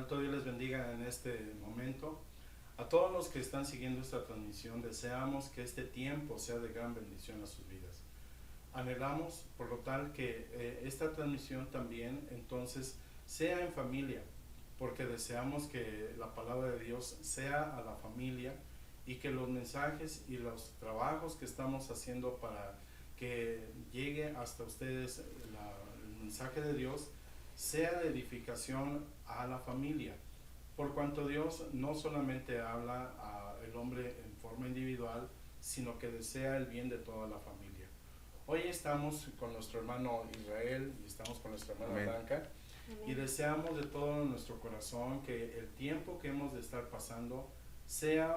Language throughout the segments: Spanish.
Alto Dios les bendiga en este momento. A todos los que están siguiendo esta transmisión, deseamos que este tiempo sea de gran bendición a sus vidas. Anhelamos, por lo tal, que esta transmisión también entonces sea en familia, porque deseamos que la palabra de Dios sea a la familia y que los mensajes y los trabajos que estamos haciendo para que llegue hasta ustedes el mensaje de Dios sea de edificación a la familia, por cuanto Dios no solamente habla al hombre en forma individual, sino que desea el bien de toda la familia. Hoy estamos con nuestro hermano Israel y estamos con nuestra hermana Blanca. Y deseamos de todo nuestro corazón que el tiempo que hemos de estar pasando sea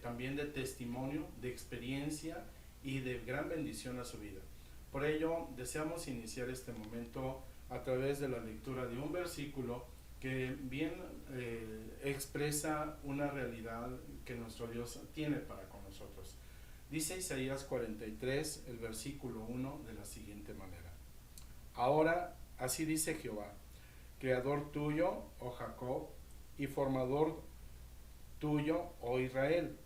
también de testimonio, de experiencia y de gran bendición a su vida. Por ello, deseamos iniciar este momento a través de la lectura de un versículo que bien expresa una realidad que nuestro Dios tiene para con nosotros. Dice Isaías 43, el versículo 1, de la siguiente manera: Ahora, así dice Jehová, Creador tuyo, oh Jacob, y formador tuyo, oh Israel,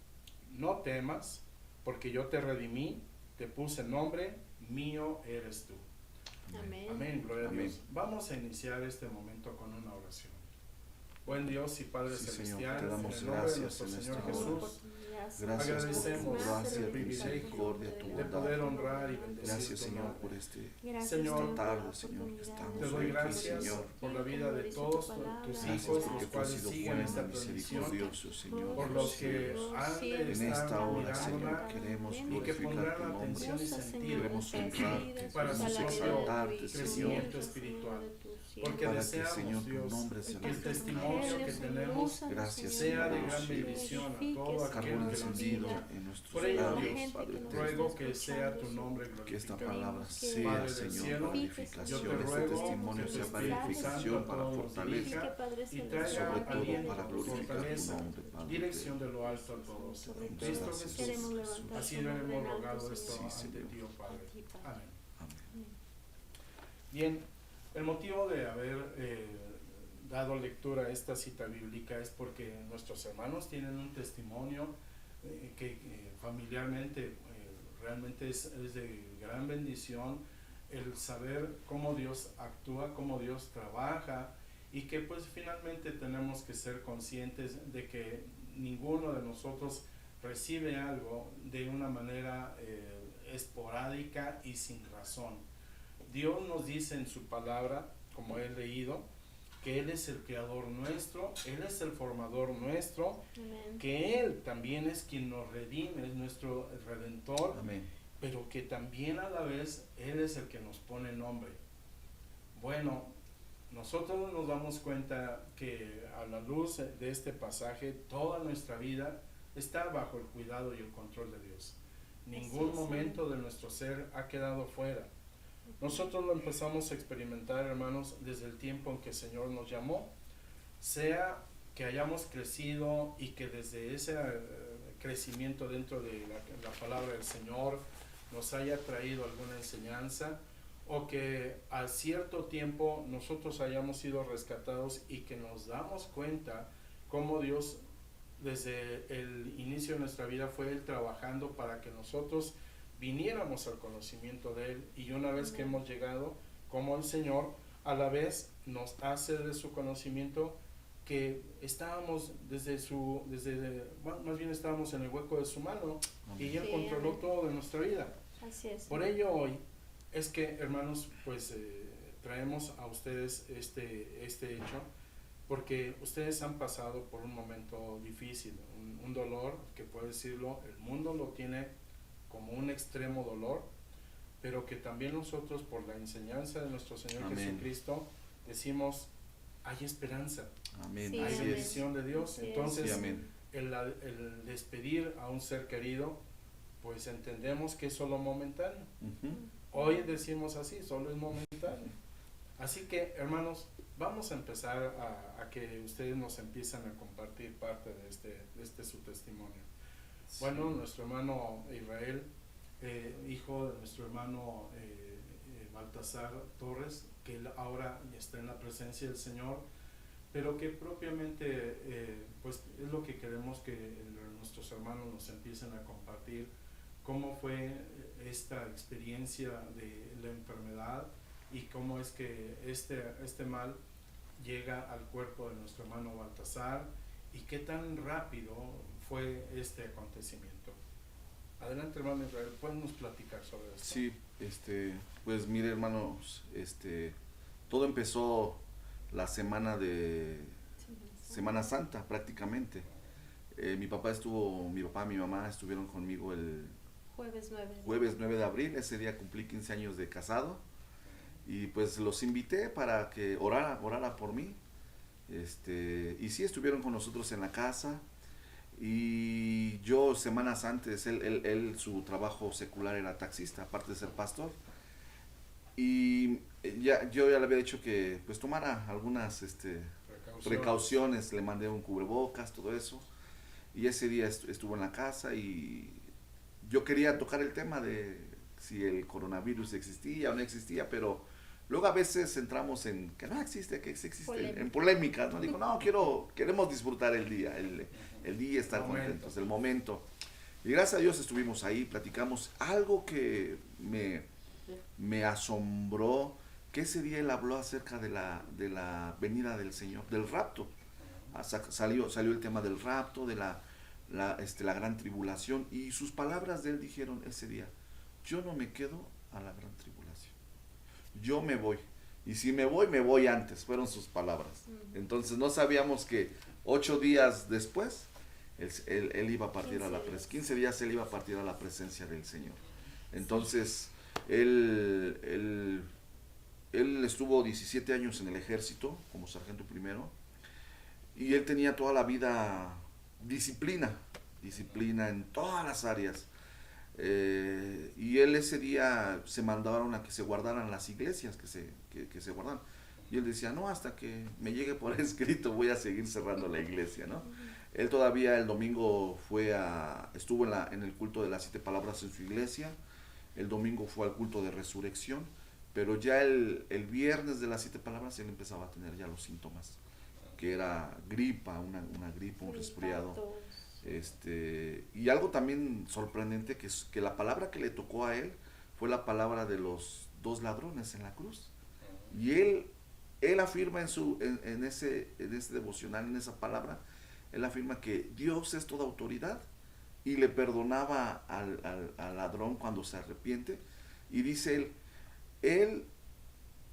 no temas, porque yo te redimí, te puse nombre, mío eres tú. Amén. Amén, gloria a Dios. Amén. Vamos a iniciar este momento con una oración. Buen Dios y Padre celestial, Señor, te en damos el nombre de gracias nuestro en Señor esta hora. Jesús, Gracias por agradecemos tu gracia, el tu privilegio misericordia, tu de bondad. poder honrar y bendecir Gracias, tu Señor, nombre. por esta Señor, tarde, Señor, que estamos Te doy aquí, gracias Señor. por la vida de todos tus Gracias hijos, porque los tú has cuales sido siguen bueno, esta transmisión, misericordioso, Señor. por de los los que cielos. han de En esta estar hora, Señor, mirándola queremos y que glorificar pondrán tu nombre. atención y sentido Queremos honrarte, para su queremos propio exaltarte, crecimiento Señor. espiritual. Porque Para que, deseamos, Señor, tu Dios, nombre sea que el glorificado. testimonio que tenemos Gracias, sea de Señor, gran sí. bendición a todo aquel Carbón que lo encendido escucha. en nuestros Por ello, labios, Dios, Padre eterno. ruego que sea tu nombre Que esta glorificado. palabra sea, Padre del Señor, cielo, para yo edificación, te este ruego testimonio que tu sea para Espíritu edificación, Santo para todos nos fortaleza, dirija y y traiga sobre todo aliento, para glorificar tu fortaleza, nombre, Padre. dirección de lo alto a todos. En Cristo Gracias, Jesús, Jesús. así lo hemos rogado esto Sí, ante Señor. ti, oh Padre. Amén. Amén. Bien, el motivo de haber dado lectura a esta cita bíblica es porque nuestros hermanos tienen un testimonio que familiarmente realmente es de gran bendición, el saber cómo Dios actúa, cómo Dios trabaja, y que pues finalmente tenemos que ser conscientes de que ninguno de nosotros recibe algo de una manera esporádica y sin razón. Dios nos dice en su palabra, como he leído, que Él es el creador nuestro, Él es el formador nuestro, Amén. que Él también es quien nos redime, es nuestro redentor, Amén. pero que también a la vez Él es el que nos pone nombre. Bueno, nosotros nos damos cuenta que a la luz de este pasaje, toda nuestra vida está bajo el cuidado y el control de Dios. Ningún momento de nuestro ser ha quedado fuera. Nosotros lo empezamos a experimentar, hermanos, desde el tiempo en que el Señor nos llamó, sea que hayamos crecido y que desde ese crecimiento dentro de la palabra del Señor nos haya traído alguna enseñanza, o que a cierto tiempo nosotros hayamos sido rescatados y que nos damos cuenta cómo Dios desde el inicio de nuestra vida fue Él trabajando para que nosotros viniéramos al conocimiento de Él, y una vez que hemos llegado, como el Señor a la vez nos hace de su conocimiento que estábamos más bien estábamos en el hueco de su mano, y Él controló todo de nuestra vida. Así es. Por ello hoy es que, hermanos, pues traemos a ustedes este hecho, porque ustedes han pasado por un momento difícil, un dolor que, puede decirlo, el mundo lo tiene como un extremo dolor, pero que también nosotros, por la enseñanza de nuestro Señor Amén. Jesucristo, decimos, hay esperanza, Amén. Sí, hay Así bendición de Dios. Así es. Entonces, Sí, amén. el despedir a un ser querido, pues entendemos que es solo momentáneo. Ujú. Hoy decimos así, solo es momentáneo. Así que, hermanos, vamos a empezar a que ustedes nos empiecen a compartir parte de este su testimonio. Bueno, nuestro hermano Israel, hijo de nuestro hermano Baltasar Torres, que él ahora está en la presencia del Señor, pero que propiamente pues es lo que queremos que nuestros hermanos nos empiecen a compartir, cómo fue esta experiencia de la enfermedad y cómo es que este mal llega al cuerpo de nuestro hermano Baltasar y qué tan rápido fue este acontecimiento. Adelante, hermano Israel, ¿podemos platicar sobre esto? Sí, pues mire, hermanos, todo empezó la semana de Semana Santa prácticamente. Mi papá, mi mamá estuvieron conmigo el jueves 9 de abril, ese día cumplí 15 años de casado y pues los invité para que orara por mí. Y sí, estuvieron con nosotros en la casa y yo semanas antes, él su trabajo secular era taxista, aparte de ser pastor, y yo ya le había dicho que pues tomara algunas precauciones, le mandé un cubrebocas, todo eso, y ese día estuvo en la casa y yo quería tocar el tema de si el coronavirus existía o no existía, pero luego a veces entramos en que no existe, que sí existe, en polémicas, ¿no? Digo, no, queremos disfrutar el día, el día, estar contentos, el momento. Y gracias a Dios estuvimos ahí, platicamos algo que me asombró, que ese día él habló acerca de la venida del Señor, del rapto. Salió el tema del rapto, de la gran tribulación, y sus palabras de él dijeron ese día: yo no me quedo a la gran tribulación, yo me voy, y si me voy antes, fueron sus palabras. Entonces no sabíamos que 8 días después él iba a partir 15 días él iba a partir a la presencia del Señor. Entonces él estuvo 17 años en el ejército como sargento primero, y él tenía toda la vida disciplina en todas las áreas. Y él ese día se mandaron a que se guardaran las iglesias, que se guardaran. Y él decía, no, hasta que me llegue por escrito voy a seguir cerrando la iglesia, ¿no? Él todavía el domingo estuvo en el culto de las 7 palabras en su iglesia. El domingo fue al culto de resurrección, pero ya el viernes de las 7 palabras él empezaba a tener ya los síntomas, que era una gripa, un resfriado. Y algo también sorprendente, que la palabra que le tocó a él fue la palabra de los 2 ladrones en la cruz. Y él afirma en ese devocional, en esa palabra, él afirma que Dios es toda autoridad y le perdonaba al ladrón cuando se arrepiente. Y dice él,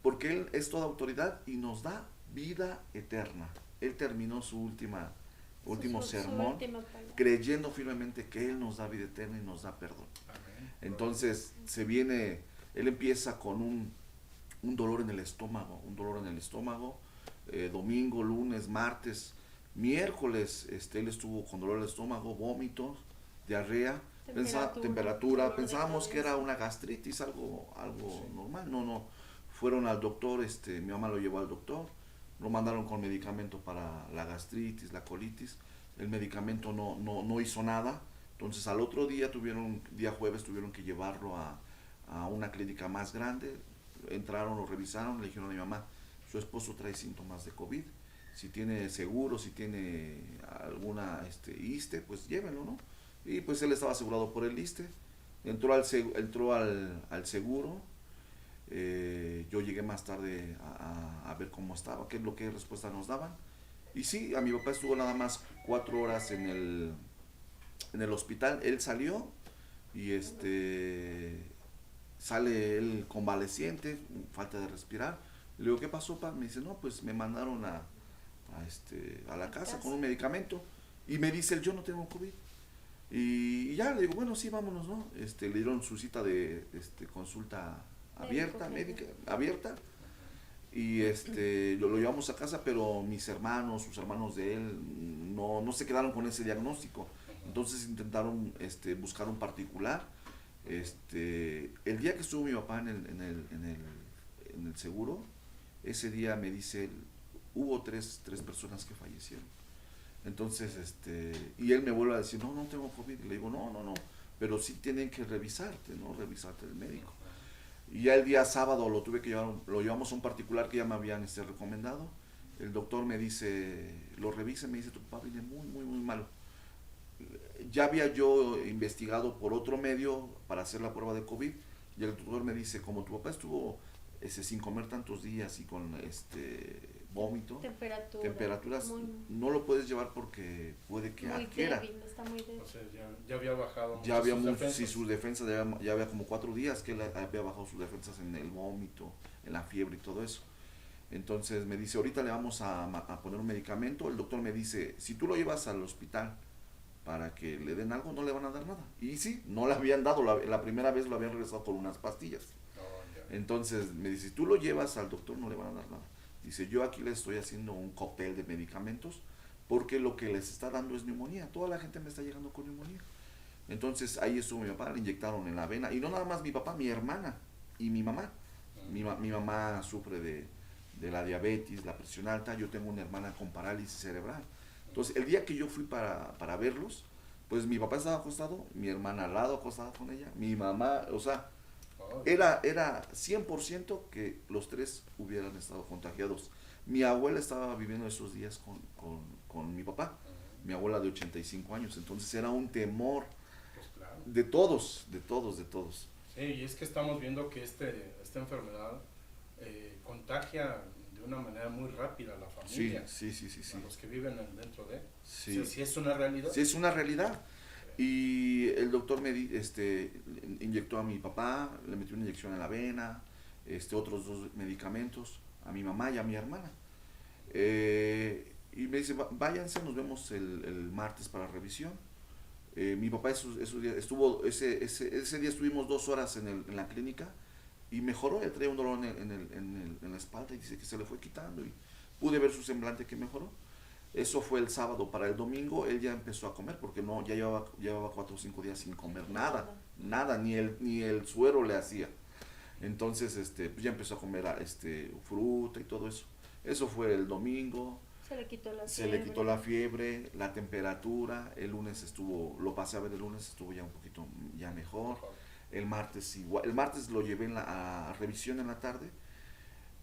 porque él es toda autoridad y nos da vida eterna. Él terminó su último sermón creyendo firmemente que Él nos da vida eterna y nos da perdón. Amén. Entonces él empieza con un dolor en el estómago, domingo, lunes, martes, miércoles, él estuvo con dolor en el estómago, vómitos, diarrea, temperatura. Pensábamos que era una gastritis, algo sí, normal. No, fueron al doctor, mi mamá lo llevó al doctor, lo mandaron con medicamento para la gastritis, la colitis. El medicamento no hizo nada. Entonces al otro día día jueves tuvieron que llevarlo a una clínica más grande. Entraron, lo revisaron, le dijeron a mi mamá, su esposo trae síntomas de COVID, si tiene seguro, si tiene alguna ISSSTE, pues llévenlo, ¿no? Y pues él estaba asegurado por el ISSSTE, entró al seguro. Yo llegué más tarde a ver cómo estaba, qué respuesta nos daban. Y sí, a mi papá estuvo nada más 4 horas en el hospital. Él salió y sale él convaleciente, falta de respirar. Le digo, ¿qué pasó, pa? Me dice, no, pues me mandaron a la casa con un medicamento. Y me dice él, yo no tengo COVID. Y ya le digo, bueno, sí, vámonos, ¿no? Le dieron su cita de consulta médica abierta. Y lo llevamos a casa, pero sus hermanos de él, no se quedaron con ese diagnóstico. Entonces intentaron buscar un particular. El día que estuvo mi papá en el seguro, ese día me dice él, hubo tres personas que fallecieron. Entonces, y él me vuelve a decir, no tengo COVID. Y le digo, no, pero sí tienen que revisarte, ¿no? Revisarte el médico. Y ya el día sábado lo llevamos a un particular que ya me habían recomendado. El doctor me dice, lo revisa y me dice, tu papá viene muy, muy, muy malo. Ya había yo investigado por otro medio para hacer la prueba de COVID y el doctor me dice, como tu papá estuvo sin comer tantos días y con vómito, temperaturas, muy, no lo puedes llevar porque puede que muy adquiera. débil, está muy débil. O sea, ya había bajado Ya había sus defensas. sí, sus defensas, ya había como 4 días que él había bajado sus defensas en el vómito, en la fiebre y todo eso. Entonces me dice, ahorita le vamos a poner un medicamento. El doctor me dice, si tú lo llevas al hospital para que le den algo, no le van a dar nada. Y sí, no le habían dado, la primera vez lo habían regresado con unas pastillas. Oh, ya. Entonces me dice, si tú lo llevas al doctor, no le van a dar nada. Dice, yo aquí les estoy haciendo un cóctel de medicamentos porque lo que les está dando es neumonía. Toda la gente me está llegando con neumonía. Entonces ahí estuvo mi papá, le inyectaron en la vena. Y no nada más mi papá, mi hermana y mi mamá. Mi mamá sufre de la diabetes, la presión alta. Yo tengo una hermana con parálisis cerebral. Entonces el día que yo fui para verlos, pues mi papá estaba acostado, mi hermana al lado acostada con ella, mi mamá, o sea, Oh, era 100% que los tres hubieran estado contagiados. Mi abuela estaba viviendo esos días con mi papá, mi abuela de 85 años, entonces era un temor pues claro. de todos, de todos, de todos. Sí, y es que estamos viendo que esta enfermedad contagia de una manera muy rápida a la Sí, familia, sí, sí, sí, sí. a los que viven dentro de. Sí. O sea, sí es una realidad. Sí, es una realidad. Y el doctor inyectó a mi papá, le metió una inyección en la vena, otros 2 medicamentos, a mi mamá y a mi hermana. Y me dice, váyanse, nos vemos el martes para revisión. Mi papá ese día estuvimos 2 horas en la clínica y mejoró. Él traía un dolor en la espalda y dice que se le fue quitando y pude ver su semblante que mejoró. Eso fue el sábado. Para el domingo él ya empezó a comer porque no, ya llevaba 4 o 5 días sin comer nada, ni el suero le hacía. Entonces pues ya empezó a comer fruta y todo eso. Eso fue el domingo. Se le quitó la Se fiebre. le quitó la fiebre, la temperatura. El lunes lo pasé a ver el lunes, estuvo ya un poquito ya mejor. El martes igual. El martes lo llevé a revisión en la tarde.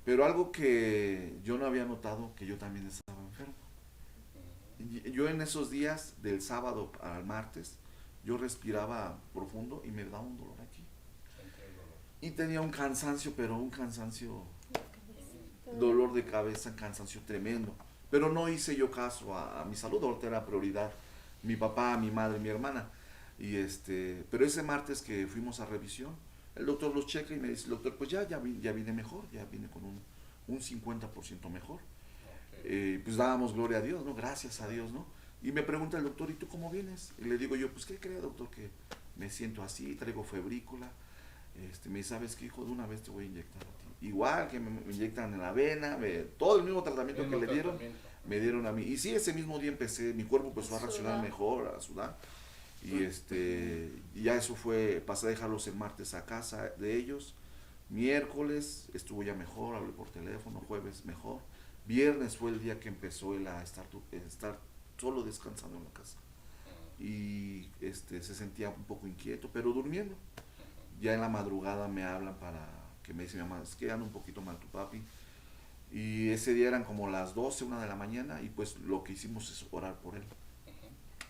Pero algo que yo no había notado, que yo también estaba enfermo. Yo en esos días, del sábado al martes, yo respiraba profundo y me daba un dolor aquí. Y tenía un cansancio, pero un cansancio, dolor de cabeza, cansancio tremendo. Pero no hice yo caso a mi salud, ahorita era prioridad mi papá, mi madre, mi hermana. Pero ese martes que fuimos a revisión, el doctor los checa y me dice, doctor, pues ya vine mejor, ya vine con un 50% mejor. Pues dábamos gloria a Dios, ¿no? Gracias a Dios, ¿no? Y me pregunta el doctor, ¿y tú cómo vienes? Y le digo yo, pues, ¿qué cree, doctor? Que me siento así, traigo febrícula. Me dice, ¿sabes qué, hijo? De una vez te voy a inyectar a ti. Igual que me inyectan en la vena, todo el mismo tratamiento que le dieron, me dieron a mí. Y sí, ese mismo día mi cuerpo empezó a reaccionar mejor, a sudar. Y ya eso fue, pasé a dejarlos el martes a casa de ellos. Miércoles estuvo ya mejor, hablé por teléfono, jueves mejor. Viernes fue el día que empezó él a estar solo descansando en la casa. Y se sentía un poco inquieto, pero durmiendo. Ya en la madrugada me hablan para que me dice mi mamá, es que anda un poquito mal tu papi. Y ese día eran como las 12, 1 de la mañana, y pues lo que hicimos es orar por él.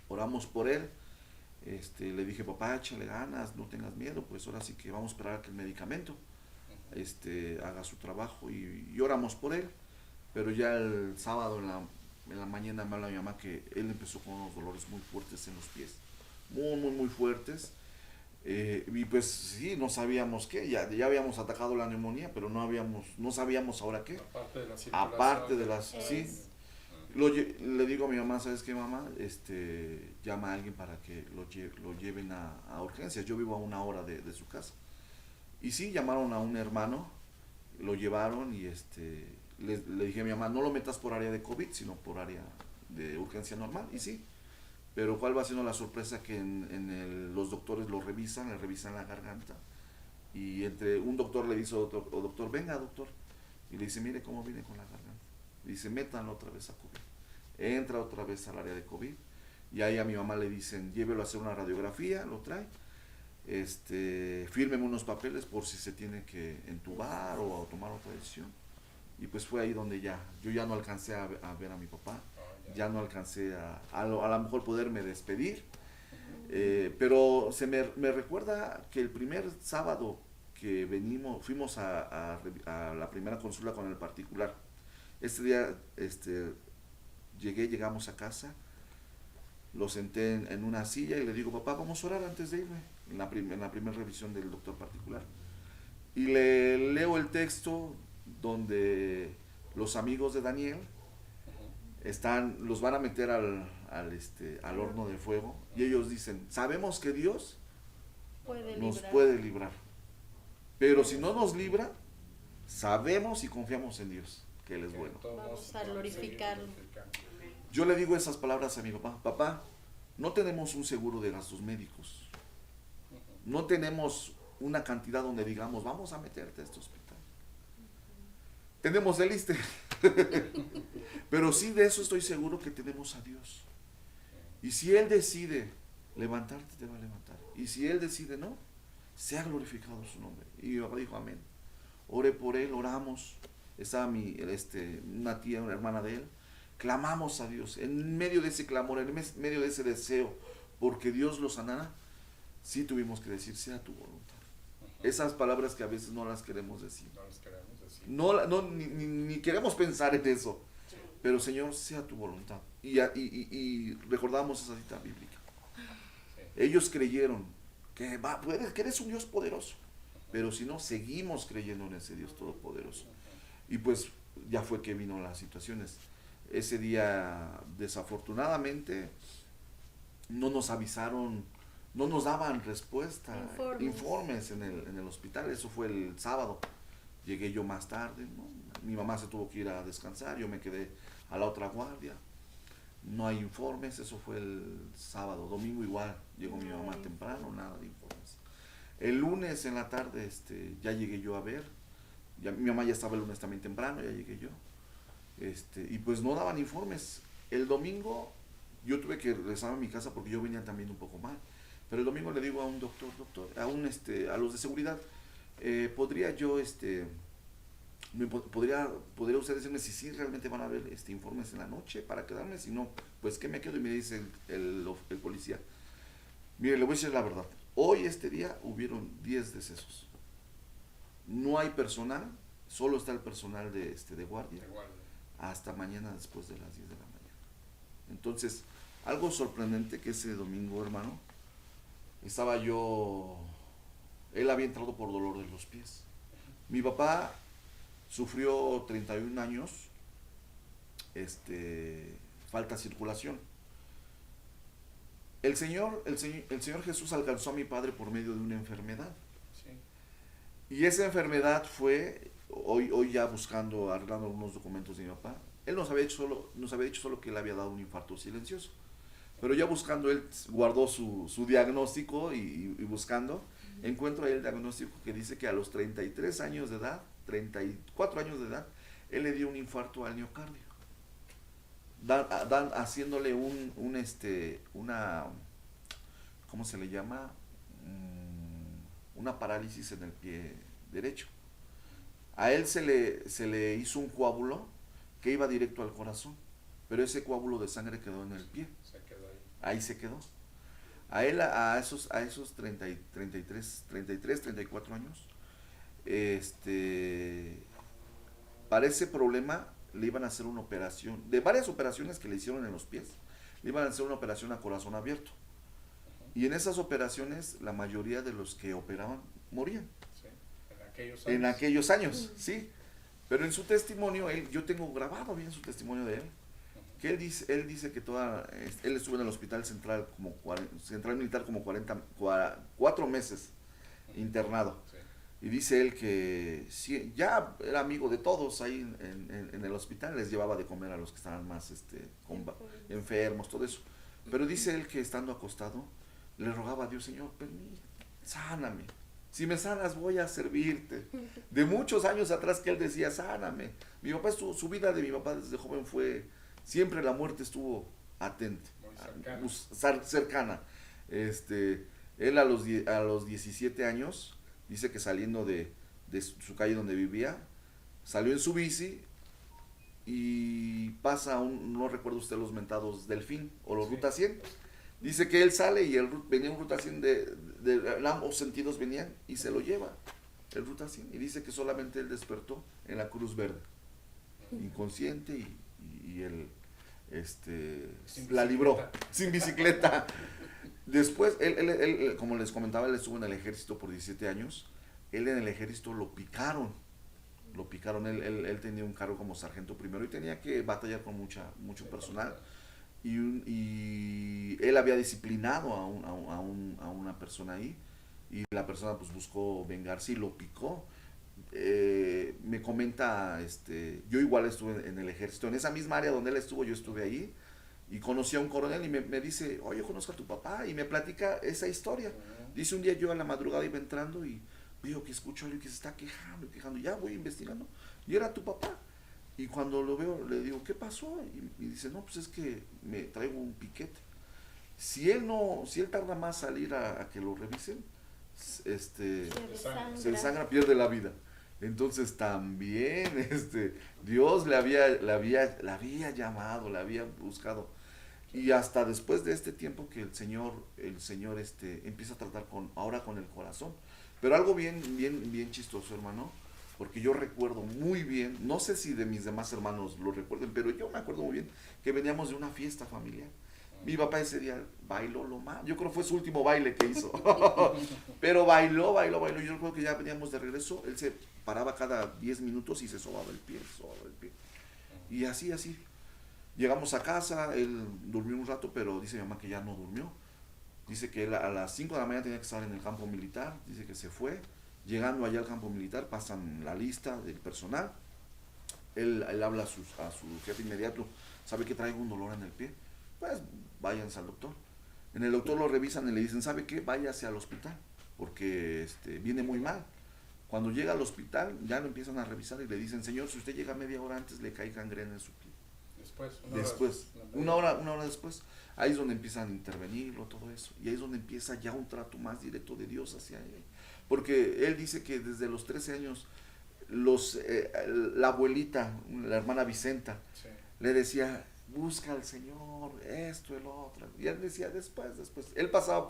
Oramos por él. Le dije, papá, échale ganas, no tengas miedo, pues ahora sí que vamos a esperar a que el medicamento haga su trabajo, y oramos por él. Pero ya el sábado en la mañana me habla mi mamá que él empezó con unos dolores muy fuertes en los pies, muy, muy, muy fuertes. Y pues sí, no sabíamos qué, ya habíamos atacado la neumonía, pero no sabíamos ahora qué. Aparte de las sí. Le digo a mi mamá, ¿sabes qué, mamá? Llama a alguien para que lo lleven a urgencias. Yo vivo a 1 hora de su casa. Y sí, llamaron a un hermano, lo llevaron y le dije a mi mamá, no lo metas por área de COVID, sino por área de urgencia normal. Y sí, pero ¿cuál va siendo la sorpresa? Que los doctores le revisan la garganta. Y un doctor le dice, doctor, venga, doctor. Y le dice, mire cómo viene con la garganta. Y dice, métanlo otra vez a COVID. Entra otra vez al área de COVID. Y ahí a mi mamá le dicen, llévelo a hacer una radiografía, lo trae. Fírmeme unos papeles por si se tiene que entubar o tomar otra decisión. Y pues fue ahí donde yo ya no alcancé a ver a mi papá, ya no alcancé a lo mejor poderme despedir. Pero me recuerda que el primer sábado que fuimos a la primera consulta con el particular. Este día llegamos a casa, lo senté en una silla y le digo, papá, vamos a orar antes de irme, en la primera revisión del doctor particular. Y le leo el texto donde los amigos de Daniel los van a meter al horno de fuego, y ellos dicen, sabemos que Dios nos puede librar, pero si no nos libra, sabemos y confiamos en Dios, que Él es bueno. Vamos a glorificarlo. Yo le digo esas palabras a mi papá, papá, no tenemos un seguro de gastos médicos, no tenemos una cantidad donde digamos, vamos a meterte a este hospital. Tenemos el ISSSTE, pero sí, de eso estoy seguro, que tenemos a Dios. Y si Él decide levantarte, te va a levantar. Y si Él decide no, sea glorificado su nombre. Y mi papá dijo amén. Oré por él, oramos. Estaba una tía, una hermana de él. Clamamos a Dios. En medio de ese clamor, en medio de ese deseo, porque Dios lo sanara, sí tuvimos que decir, sea tu voluntad. Esas palabras que a veces no las queremos decir. Ni queremos pensar en eso. Pero Señor, sea tu voluntad. Y recordamos esa cita bíblica. Ellos creyeron que eres un Dios poderoso. Pero si no, seguimos creyendo en ese Dios todopoderoso. Y pues ya fue que vino las situaciones. Ese día, desafortunadamente, no nos avisaron, no nos daban respuesta, informes en el hospital. Eso fue el sábado. Llegué yo más tarde, ¿no? Mi mamá se tuvo que ir a descansar, yo me quedé a la otra guardia. No hay informes, eso fue el sábado. Domingo igual, llegó mi mamá temprano, nada de informes. El lunes en la tarde ya llegué yo a ver, mi mamá ya estaba el lunes también temprano, ya llegué yo. Y pues no daban informes. El domingo yo tuve que regresar a mi casa porque yo venía también un poco mal. Pero el domingo le digo a un doctor, a los de seguridad, ¿podría yo, podría usted decirme si realmente van a haber informes en la noche para quedarme? Si no, pues ¿qué me quedo? Y me dice el policía, mire, le voy a decir la verdad, hoy día hubieron 10 decesos. No hay personal, solo está el personal de guardia, hasta mañana después de las 10 de la mañana. Entonces, algo sorprendente que ese domingo, hermano, él había entrado por dolor de los pies. Mi papá sufrió 31 años, falta de circulación. El Señor Jesús alcanzó a mi padre por medio de una enfermedad. Sí. Y esa enfermedad fue, hoy ya buscando, arreglando algunos documentos de mi papá, él nos había dicho solo que él había dado un infarto silencioso. Pero ya buscando, él guardó su diagnóstico y buscando, encuentro ahí el diagnóstico que dice que a los 33 años de edad, 34 años de edad, él le dio un infarto al miocardio. Haciéndole una, ¿cómo se le llama? Una parálisis en el pie derecho. A él se le hizo un coágulo que iba directo al corazón, pero ese coágulo de sangre quedó en el pie. Ahí se quedó. A él, a esos 33, 34 años, para ese problema le iban a hacer una operación, de varias operaciones que le hicieron en los pies, le iban a hacer una operación a corazón abierto. Y en esas operaciones, la mayoría de los que operaban morían. Sí, en aquellos años, sí. Pero en su testimonio, yo tengo grabado bien su testimonio de él, que él dice que él estuvo en el hospital central militar como 4 meses internado. Sí. Y dice él que ya era amigo de todos ahí en el hospital, les llevaba de comer a los que estaban más enfermos, todo eso. Pero dice él que estando acostado, le rogaba a Dios, Señor, sáname. Si me sanas, voy a servirte. De muchos años atrás que él decía, sáname. Mi papá, su vida de mi papá desde joven fue, siempre la muerte estuvo atenta, cercana. Él a los 17 años, dice que saliendo de su calle donde vivía, Salió en su bici y pasa no recuerdo usted los mentados Delfín o los Sí. Ruta 100. Dice que él sale y venía un Ruta 100 de ambos sentidos venían y se lo lleva el Ruta 100. Y dice que solamente él despertó en la Cruz Verde, inconsciente y él Sin la libró, bicicleta. sin bicicleta. Después, él, como les comentaba, él estuvo en el ejército por 17 años. Él en el ejército lo picaron. Él tenía un cargo como sargento primero y tenía que batallar con mucho personal. Y él había disciplinado a una persona ahí. Y la persona pues buscó vengarse y lo picó. Me comenta, yo igual estuve en el ejército, en esa misma área donde él estuvo, yo estuve ahí. Y conocí a un coronel y me dice, oye, conozco a tu papá, y me platica esa historia. Dice, un día yo a la madrugada iba entrando y veo que escucho a alguien que se está quejando, ya voy investigando, y era tu papá. Y cuando lo veo, le digo, ¿qué pasó? Y dice, no, pues es que me traigo un piquete. Si él tarda más salir a que lo revisen, se desangra, pierde la vida. Entonces también Dios le había llamado, le había buscado. Y hasta después de este tiempo que el Señor empieza a tratar ahora con el corazón. Pero algo bien chistoso, hermano, porque yo recuerdo muy bien, no sé si de mis demás hermanos lo recuerden, pero yo me acuerdo muy bien que veníamos de una fiesta familiar. Mi papá ese día bailó lo más, yo creo que fue su último baile que hizo, pero bailó, yo recuerdo que ya veníamos de regreso, él se paraba cada 10 minutos y se sobaba el pie, y así, llegamos a casa, él durmió un rato, pero dice mi mamá que ya no durmió, dice que él a las 5 de la mañana tenía que estar en el campo militar, dice que se fue, llegando allá al campo militar, pasan la lista del personal, él habla a su jefe inmediato, sabe que traigo un dolor en el pie, pues váyanse al doctor. En el doctor lo revisan y le dicen, ¿sabe qué? Váyase al hospital, porque viene muy mal. Cuando llega al hospital, ya lo empiezan a revisar y le dicen, señor, si usted llega media hora antes, le cae gangrena en su pie. Después, una hora después, ahí es donde empiezan a intervenirlo, todo eso. Y ahí es donde empieza ya un trato más directo de Dios hacia él. Porque él dice que desde los 13 años, la abuelita, la hermana Vicenta, Sí. le decía, busca al Señor, esto, el otro. Y él decía, después. Él pasaba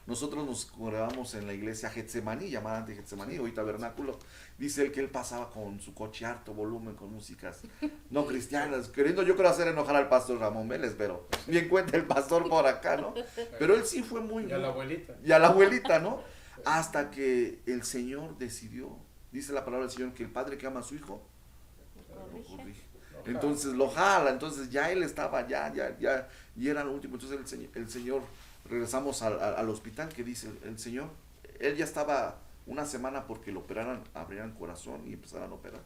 nosotros nos congregamos en la iglesia Getsemaní, llamada antes Getsemaní, hoy tabernáculo. Dice él que él pasaba con su coche a harto volumen, con músicas no cristianas, queriendo yo creo hacer enojar al pastor Ramón Vélez, pero bien cuenta el pastor por acá, ¿no? Pero él sí fue muy... Y a la abuelita. Y a la abuelita, ¿no? Hasta que el Señor decidió, dice la palabra del Señor, que el padre que ama a su hijo, lo corrige. Entonces lo jala, entonces ya él estaba, ya, y era lo último. Entonces el Señor, regresamos al hospital, que dice el Señor, él ya estaba una semana porque lo abrieran corazón y empezaran a operar.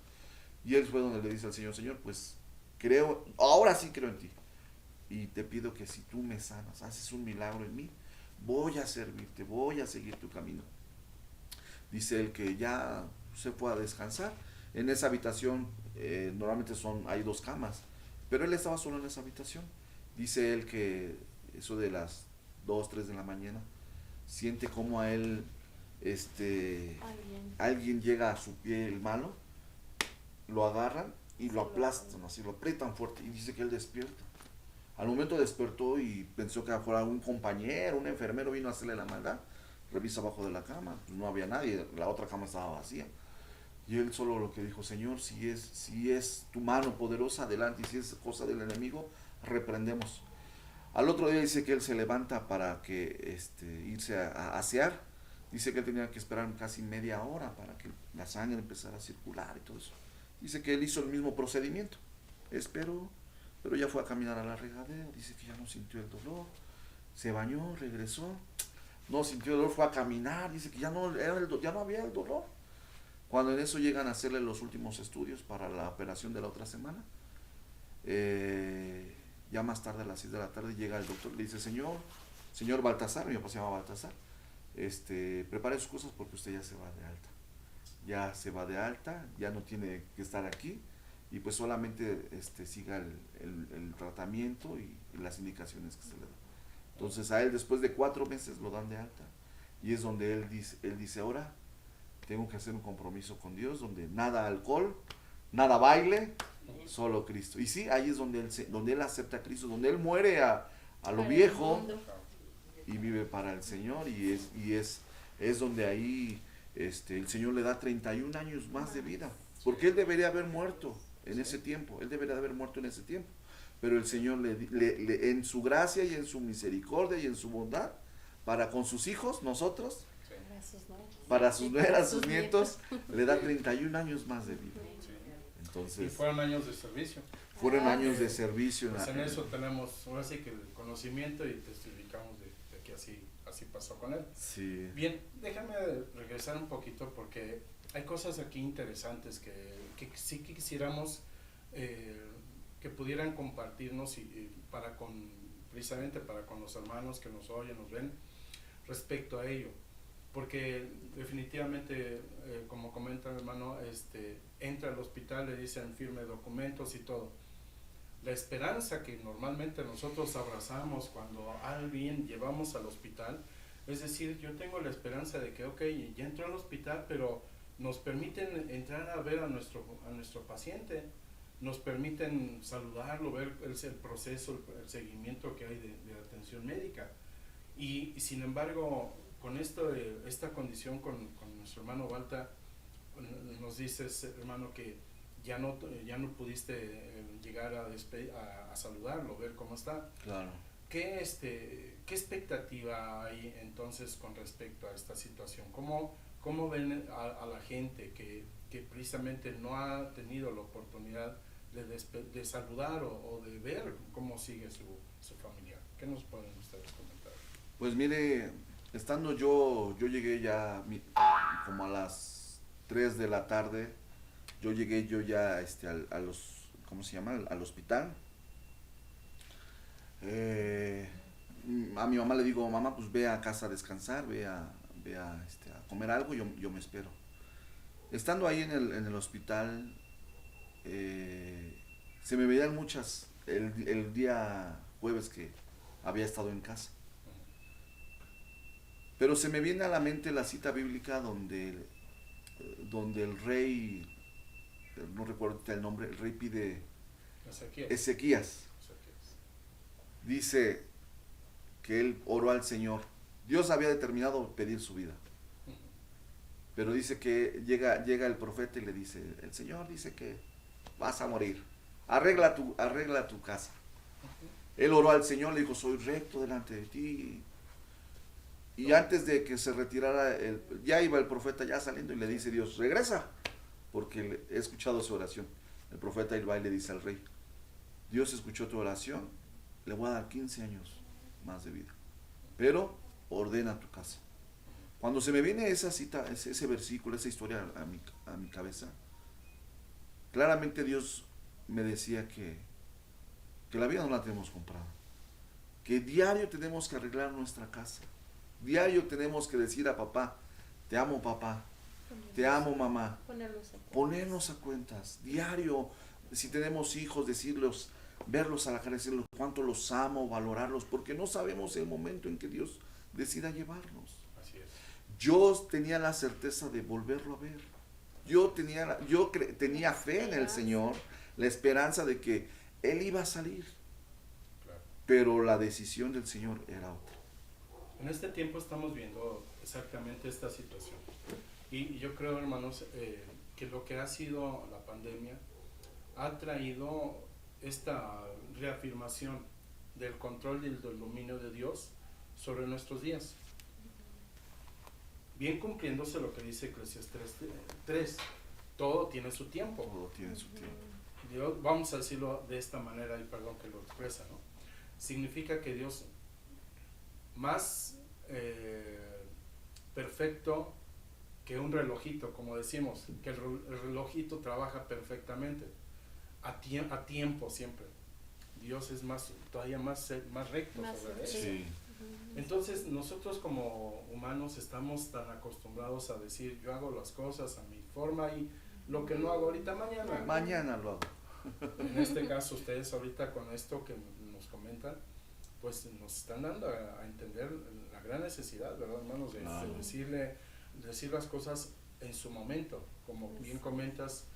Y él fue donde le dice al Señor, Señor, pues creo, ahora sí creo en ti. Y te pido que si tú me sanas, haces un milagro en mí, voy a servirte, voy a seguir tu camino. Dice él que ya se fue a descansar. En esa habitación normalmente hay 2 camas, pero él estaba solo en esa habitación. Dice él que eso de las 2, 3 de la mañana, siente como a él, alguien llega a su pie el malo, lo agarran y lo aplastan, así lo aprietan fuerte, y dice que él despierta. Al momento despertó y pensó que fuera un compañero, un enfermero vino a hacerle la maldad. Revisa abajo de la cama, pues no había nadie, la otra cama estaba vacía. Y él solo lo que dijo, Señor, si es tu mano poderosa, adelante, y si es cosa del enemigo, reprendemos. Al otro día dice que él se levanta para que irse a asear. Dice que él tenía que esperar casi media hora para que la sangre empezara a circular y todo eso. Dice que él hizo el mismo procedimiento. Esperó, pero ya fue a caminar a la regadera. Dice que ya no sintió el dolor. Se bañó, regresó. No sintió el dolor, fue a caminar. Dice que ya no había el dolor. Cuando en eso llegan a hacerle los últimos estudios para la operación de la otra semana, ya más tarde a las 6 de la tarde llega el doctor, le dice, señor Baltasar, mi papá se llama Baltasar, prepare sus cosas porque usted ya se va de alta. Ya se va de alta, ya no tiene que estar aquí, y pues solamente siga el tratamiento y las indicaciones que se le dan. Entonces a él después de 4 meses lo dan de alta, y es donde él dice ahora tengo que hacer un compromiso con Dios, donde nada alcohol, nada baile, solo Cristo. Y sí, ahí es donde él acepta a Cristo, donde él muere a lo Para el viejo mundo. y vive para el Señor, y es donde ahí el Señor le da 31 años más de vida, porque él debería haber muerto en ese tiempo, pero el Señor en su gracia y en su misericordia y en su bondad, para con sus hijos, nosotros, Para sus nueras. para sus Y nueras, sus nietos, le da 31 años más de vida. Sí. Y Entonces, fueron años de servicio. fueron años de servicio. Pues en eso tenemos, ahora sí que el conocimiento y testificamos de que así pasó con él. Sí. Bien, déjame regresar un poquito porque hay cosas aquí interesantes que sí que quisiéramos que pudieran compartirnos precisamente para con los hermanos que nos oyen, nos ven, respecto a ello. Porque definitivamente, como comenta el hermano, entra al hospital, le dicen firme documentos y todo. La esperanza que normalmente nosotros abrazamos cuando a alguien llevamos al hospital, es decir, yo tengo la esperanza de que, ok, ya entró al hospital, pero nos permiten entrar a ver a nuestro paciente, nos permiten saludarlo, ver el proceso, el seguimiento que hay de atención médica. Y sin embargo, con esta condición con nuestro hermano Walter, nos dices, hermano, que ya no pudiste llegar a saludarlo, ver cómo está. Claro. ¿Qué expectativa hay entonces con respecto a esta situación? ¿Cómo ven a la gente que precisamente no ha tenido la oportunidad de saludar o de ver cómo sigue su familiar? ¿Qué nos pueden ustedes comentar? Pues mire, estando yo llegué ya como a las 3 de la tarde, yo llegué ya ¿cómo se llama? Al hospital. A mi mamá le digo, mamá, pues ve a casa a descansar, ve a comer algo, yo me espero. Estando ahí en el hospital, se me veían muchas, el día jueves que había estado en casa. Pero se me viene a la mente la cita bíblica donde el rey, no recuerdo el nombre, el rey pide Ezequías. Dice que él oró al Señor. Dios había determinado pedir su vida. Pero dice que llega el profeta y le dice, el Señor dice que vas a morir. Arregla tu casa. Él oró al Señor, le dijo, soy recto delante de ti. Y antes de que se retirara, ya iba el profeta ya saliendo y le dice Dios, regresa, porque he escuchado su oración. El profeta va y le dice al rey, Dios escuchó tu oración, le voy a dar 15 años más de vida, pero ordena tu casa. Cuando se me viene esa cita, ese versículo, esa historia a mi cabeza, claramente Dios me decía que la vida no la tenemos comprada, que diario tenemos que arreglar nuestra casa. Diario tenemos que decir a papá, te amo papá, te amo mamá, ponernos a cuentas. Diario, si tenemos hijos, decirlos, verlos a la cara, decirles cuánto los amo, valorarlos, porque no sabemos el momento en que Dios decida llevarnos. Así es. Yo tenía la certeza de volverlo a ver. Yo tenía fe en el Señor, la esperanza de que Él iba a salir. Claro. Pero la decisión del Señor era otra. En este tiempo estamos viendo exactamente esta situación. Y yo creo, hermanos, que lo que ha sido la pandemia ha traído esta reafirmación del control y del dominio de Dios sobre nuestros días. Bien cumpliéndose lo que dice Eclesiastés 3. Todo tiene su tiempo. Todo tiene su tiempo. Dios, vamos a decirlo de esta manera, y perdón que lo expresa, ¿no? Significa que Dios más perfecto que un relojito, como decimos, que el relojito trabaja perfectamente, a tiempo siempre. Dios es todavía más recto sobre eso. Sí. Entonces nosotros como humanos estamos tan acostumbrados a decir, yo hago las cosas a mi forma y lo que no hago ahorita mañana. Mañana lo hago. En este caso ustedes ahorita con esto que nos comentan, pues nos están dando a entender la gran necesidad, ¿verdad, hermanos? De decir las cosas en su momento. Como bien comentas,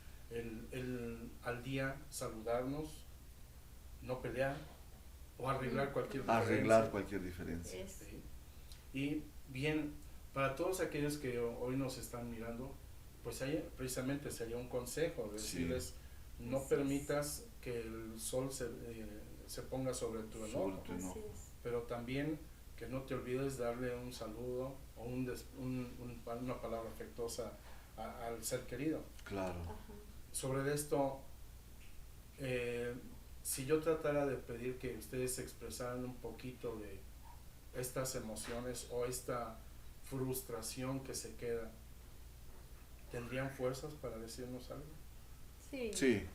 al día saludarnos, no pelear o arreglar cualquier Arreglar cualquier diferencia. ¿sí? Y bien, para todos aquellos que hoy nos están mirando, pues precisamente sería un consejo, decirles, no permitas que el sol se ponga sobre tu enojo, pero también que no te olvides darle un saludo o una palabra afectuosa al ser querido. Claro. Sobre esto, si yo tratara de pedir que ustedes expresaran un poquito de estas emociones o esta frustración que se queda, ¿tendrían fuerzas para decirnos algo? Sí. Sí.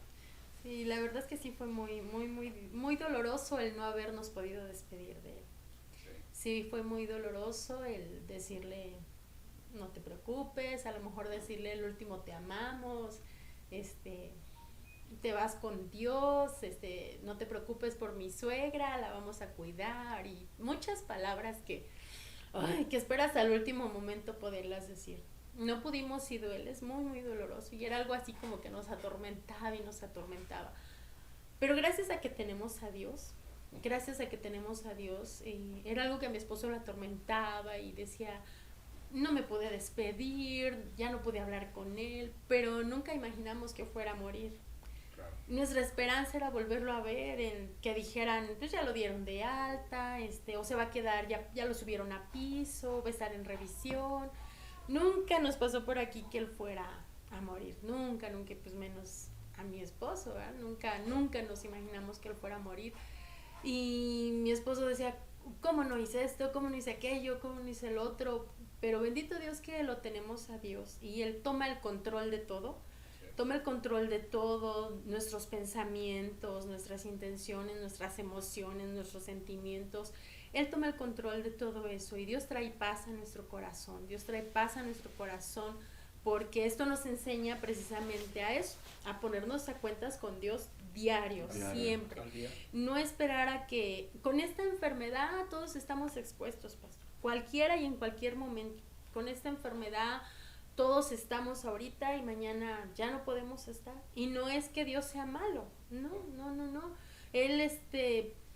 Sí, la verdad es que sí fue muy doloroso el no habernos podido despedir de él. Sí, fue muy doloroso el decirle, no te preocupes, a lo mejor decirle el último te amamos, te vas con Dios, no te preocupes por mi suegra, la vamos a cuidar, y muchas palabras que esperas al último momento poderlas decir. No pudimos y duele, es muy doloroso, y era algo así como que nos atormentaba y nos atormentaba. Pero gracias a que tenemos a Dios, era algo que a mi esposo le atormentaba y decía, no me pude despedir, ya no pude hablar con él, pero nunca imaginamos que fuera a morir. Claro. Nuestra esperanza era volverlo a ver, en que dijeran, pues ya lo dieron de alta, o se va a quedar, ya lo subieron a piso, va a estar en revisión. Nunca nos pasó por aquí que él fuera a morir, nunca, pues menos a mi esposo, ¿verdad? Nunca nos imaginamos que él fuera a morir. Y mi esposo decía, ¿cómo no hice esto? ¿Cómo no hice aquello? ¿Cómo no hice el otro? Pero bendito Dios que lo tenemos a Dios, y Él toma el control de todo. Toma el control de todo, nuestros pensamientos, nuestras intenciones, nuestras emociones, nuestros sentimientos. Él toma el control de todo eso, y Dios trae paz a nuestro corazón. Dios trae paz a nuestro corazón, porque esto nos enseña precisamente a eso, a ponernos a cuentas con Dios diario, siempre. No esperar a que con esta enfermedad todos estamos expuestos, pastor. Cualquiera y en cualquier momento. Con esta enfermedad todos estamos ahorita y mañana ya no podemos estar. Y no es que Dios sea malo, no. Él,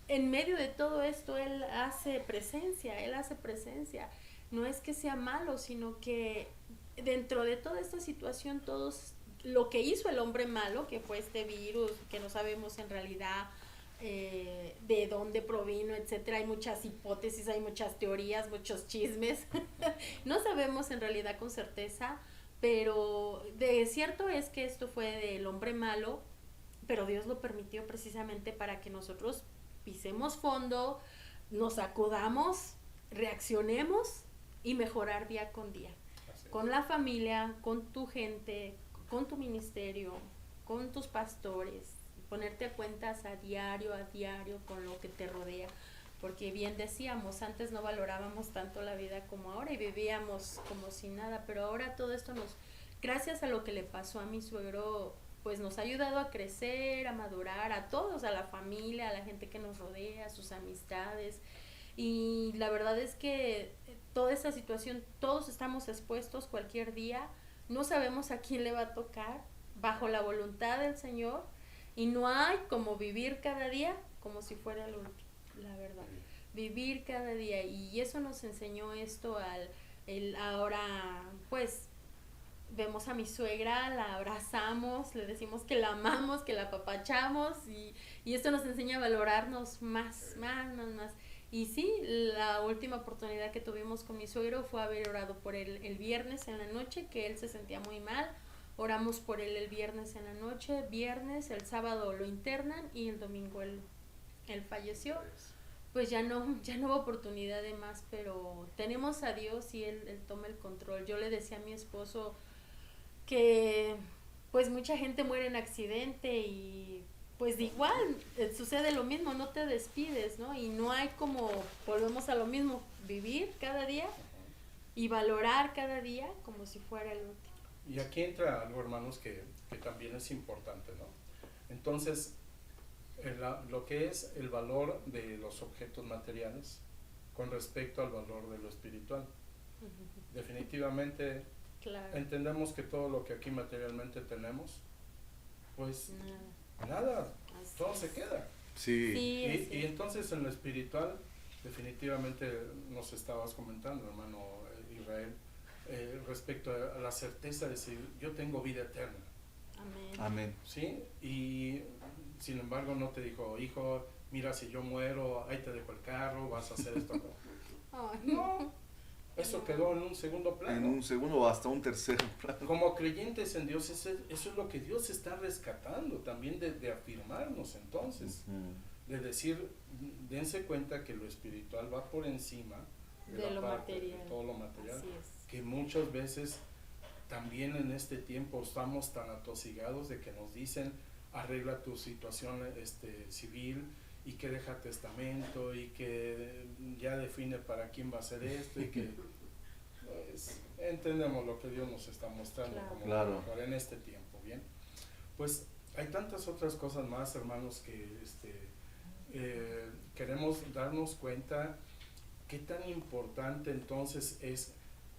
en medio de todo esto, Él hace presencia. No es que sea malo, sino que dentro de toda esta situación, lo que hizo el hombre malo, que fue este virus, que no sabemos en realidad de dónde provino, etcétera. Hay muchas hipótesis, hay muchas teorías, muchos chismes. No sabemos en realidad con certeza, pero de cierto es que esto fue del hombre malo, pero Dios lo permitió precisamente para que nosotros pisemos fondo, nos sacudamos, reaccionemos y mejorar día con día. Con la familia, con tu gente, con tu ministerio, con tus pastores, ponerte a cuentas a diario con lo que te rodea, porque bien decíamos, antes no valorábamos tanto la vida como ahora y vivíamos como si nada, pero ahora todo esto gracias a lo que le pasó a mi suegro, pues nos ha ayudado a crecer, a madurar, a todos, a la familia, a la gente que nos rodea, a sus amistades. Y la verdad es que toda esta situación, todos estamos expuestos cualquier día, no sabemos a quién le va a tocar, bajo la voluntad del Señor, y no hay como vivir cada día como si fuera el último, la verdad. Vivir cada día, y eso nos enseñó esto ahora, pues, vemos a mi suegra, la abrazamos, le decimos que la amamos, que la apapachamos, y esto nos enseña a valorarnos más. Y sí, la última oportunidad que tuvimos con mi suegro fue haber orado por él el viernes en la noche, que él se sentía muy mal. Oramos por él el viernes en la noche, el sábado lo internan y el domingo él falleció. Pues ya no hubo oportunidad de más, pero tenemos a Dios y él toma el control. Yo le decía a mi esposo que pues mucha gente muere en accidente y pues igual sucede lo mismo, no te despides, ¿no? Y no hay como, volvemos a lo mismo, vivir cada día y valorar cada día como si fuera el último. Y aquí entra algo, hermanos, que también es importante, ¿no? Entonces, lo que es el valor de los objetos materiales con respecto al valor de lo espiritual. Definitivamente, claro, entendemos que todo lo que aquí materialmente tenemos pues Nada. nada, Así todo es. se queda. Sí, Sí, Y entonces en lo espiritual, definitivamente nos estabas comentando, hermano Israel, respecto a la certeza de decir, yo tengo vida eterna, Amén. amén. ¿sí? Y sin embargo no te dijo, hijo, mira, si yo muero, ahí te dejo el carro, vas a hacer esto. Ay, No, eso quedó en un segundo plano. En un segundo o hasta un tercer plano. Como creyentes en Dios, eso es lo que Dios está rescatando, también de afirmarnos entonces. De decir, dense cuenta que lo espiritual va por encima de la lo parte, material. de todo lo material, Así es. que muchas veces también en este tiempo estamos tan atosigados de que nos dicen arregla tu situación civil y que deja testamento y que ya define para quién va a ser esto y que pues, entendemos lo que Dios nos está mostrando Claro. como Claro. para en este tiempo, bien. Pues hay tantas otras cosas más, hermanos, que queremos darnos cuenta qué tan importante entonces es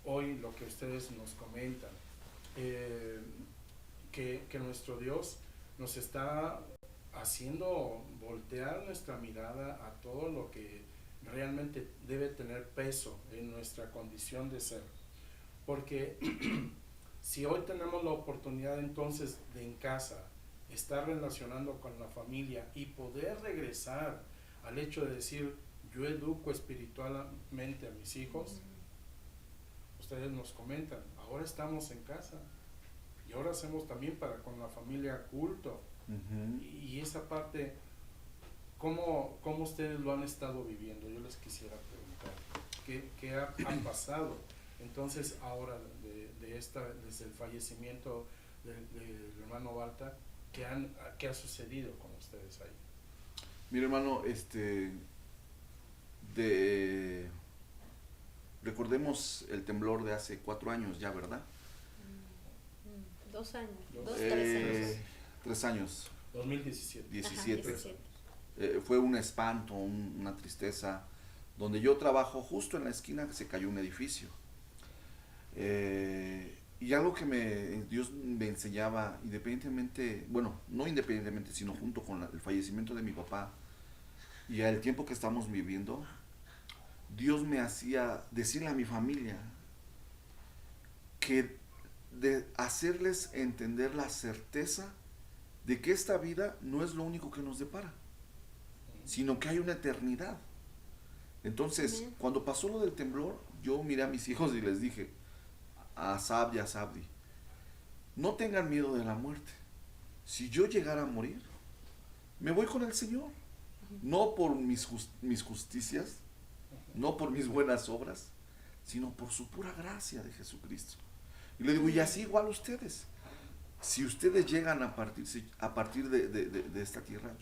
hoy lo que ustedes nos comentan, que nuestro Dios nos está haciendo voltear nuestra mirada a todo lo que realmente debe tener peso en nuestra condición de ser, porque si hoy tenemos la oportunidad entonces de en casa estar relacionando con la familia y poder regresar al hecho de decir yo educo espiritualmente a mis hijos, ustedes nos comentan, ahora estamos en casa y ahora hacemos también para con la familia culto. Y esa parte, ¿cómo ustedes lo han estado viviendo? Yo les quisiera preguntar, ¿qué ha pasado? Entonces ahora desde el fallecimiento del hermano Balta, ¿qué ha sucedido con ustedes ahí? Mira, hermano, recordemos el temblor de hace 4 años ya, ¿verdad? 2 años, 3 años. 3 años, 2017. 17. Ajá, 17. Fue un espanto, una tristeza. Donde yo trabajo, justo en la esquina se cayó un edificio. Y algo que Dios me enseñaba, independientemente, bueno, no independientemente, sino junto con el fallecimiento de mi papá y al tiempo que estamos viviendo, Dios me hacía decirle a mi familia que de hacerles entender la certeza de que esta vida no es lo único que nos depara, sino que hay una eternidad. Entonces, Amén. cuando pasó lo del temblor, yo miré a mis hijos y les dije, a Sab y a Sabdi, no tengan miedo de la muerte. Si yo llegara a morir, me voy con el Señor. No por mis justicias, no por mis buenas obras, sino por su pura gracia de Jesucristo. Y le digo, y así igual ustedes. Si ustedes llegan a partir de esta tierra,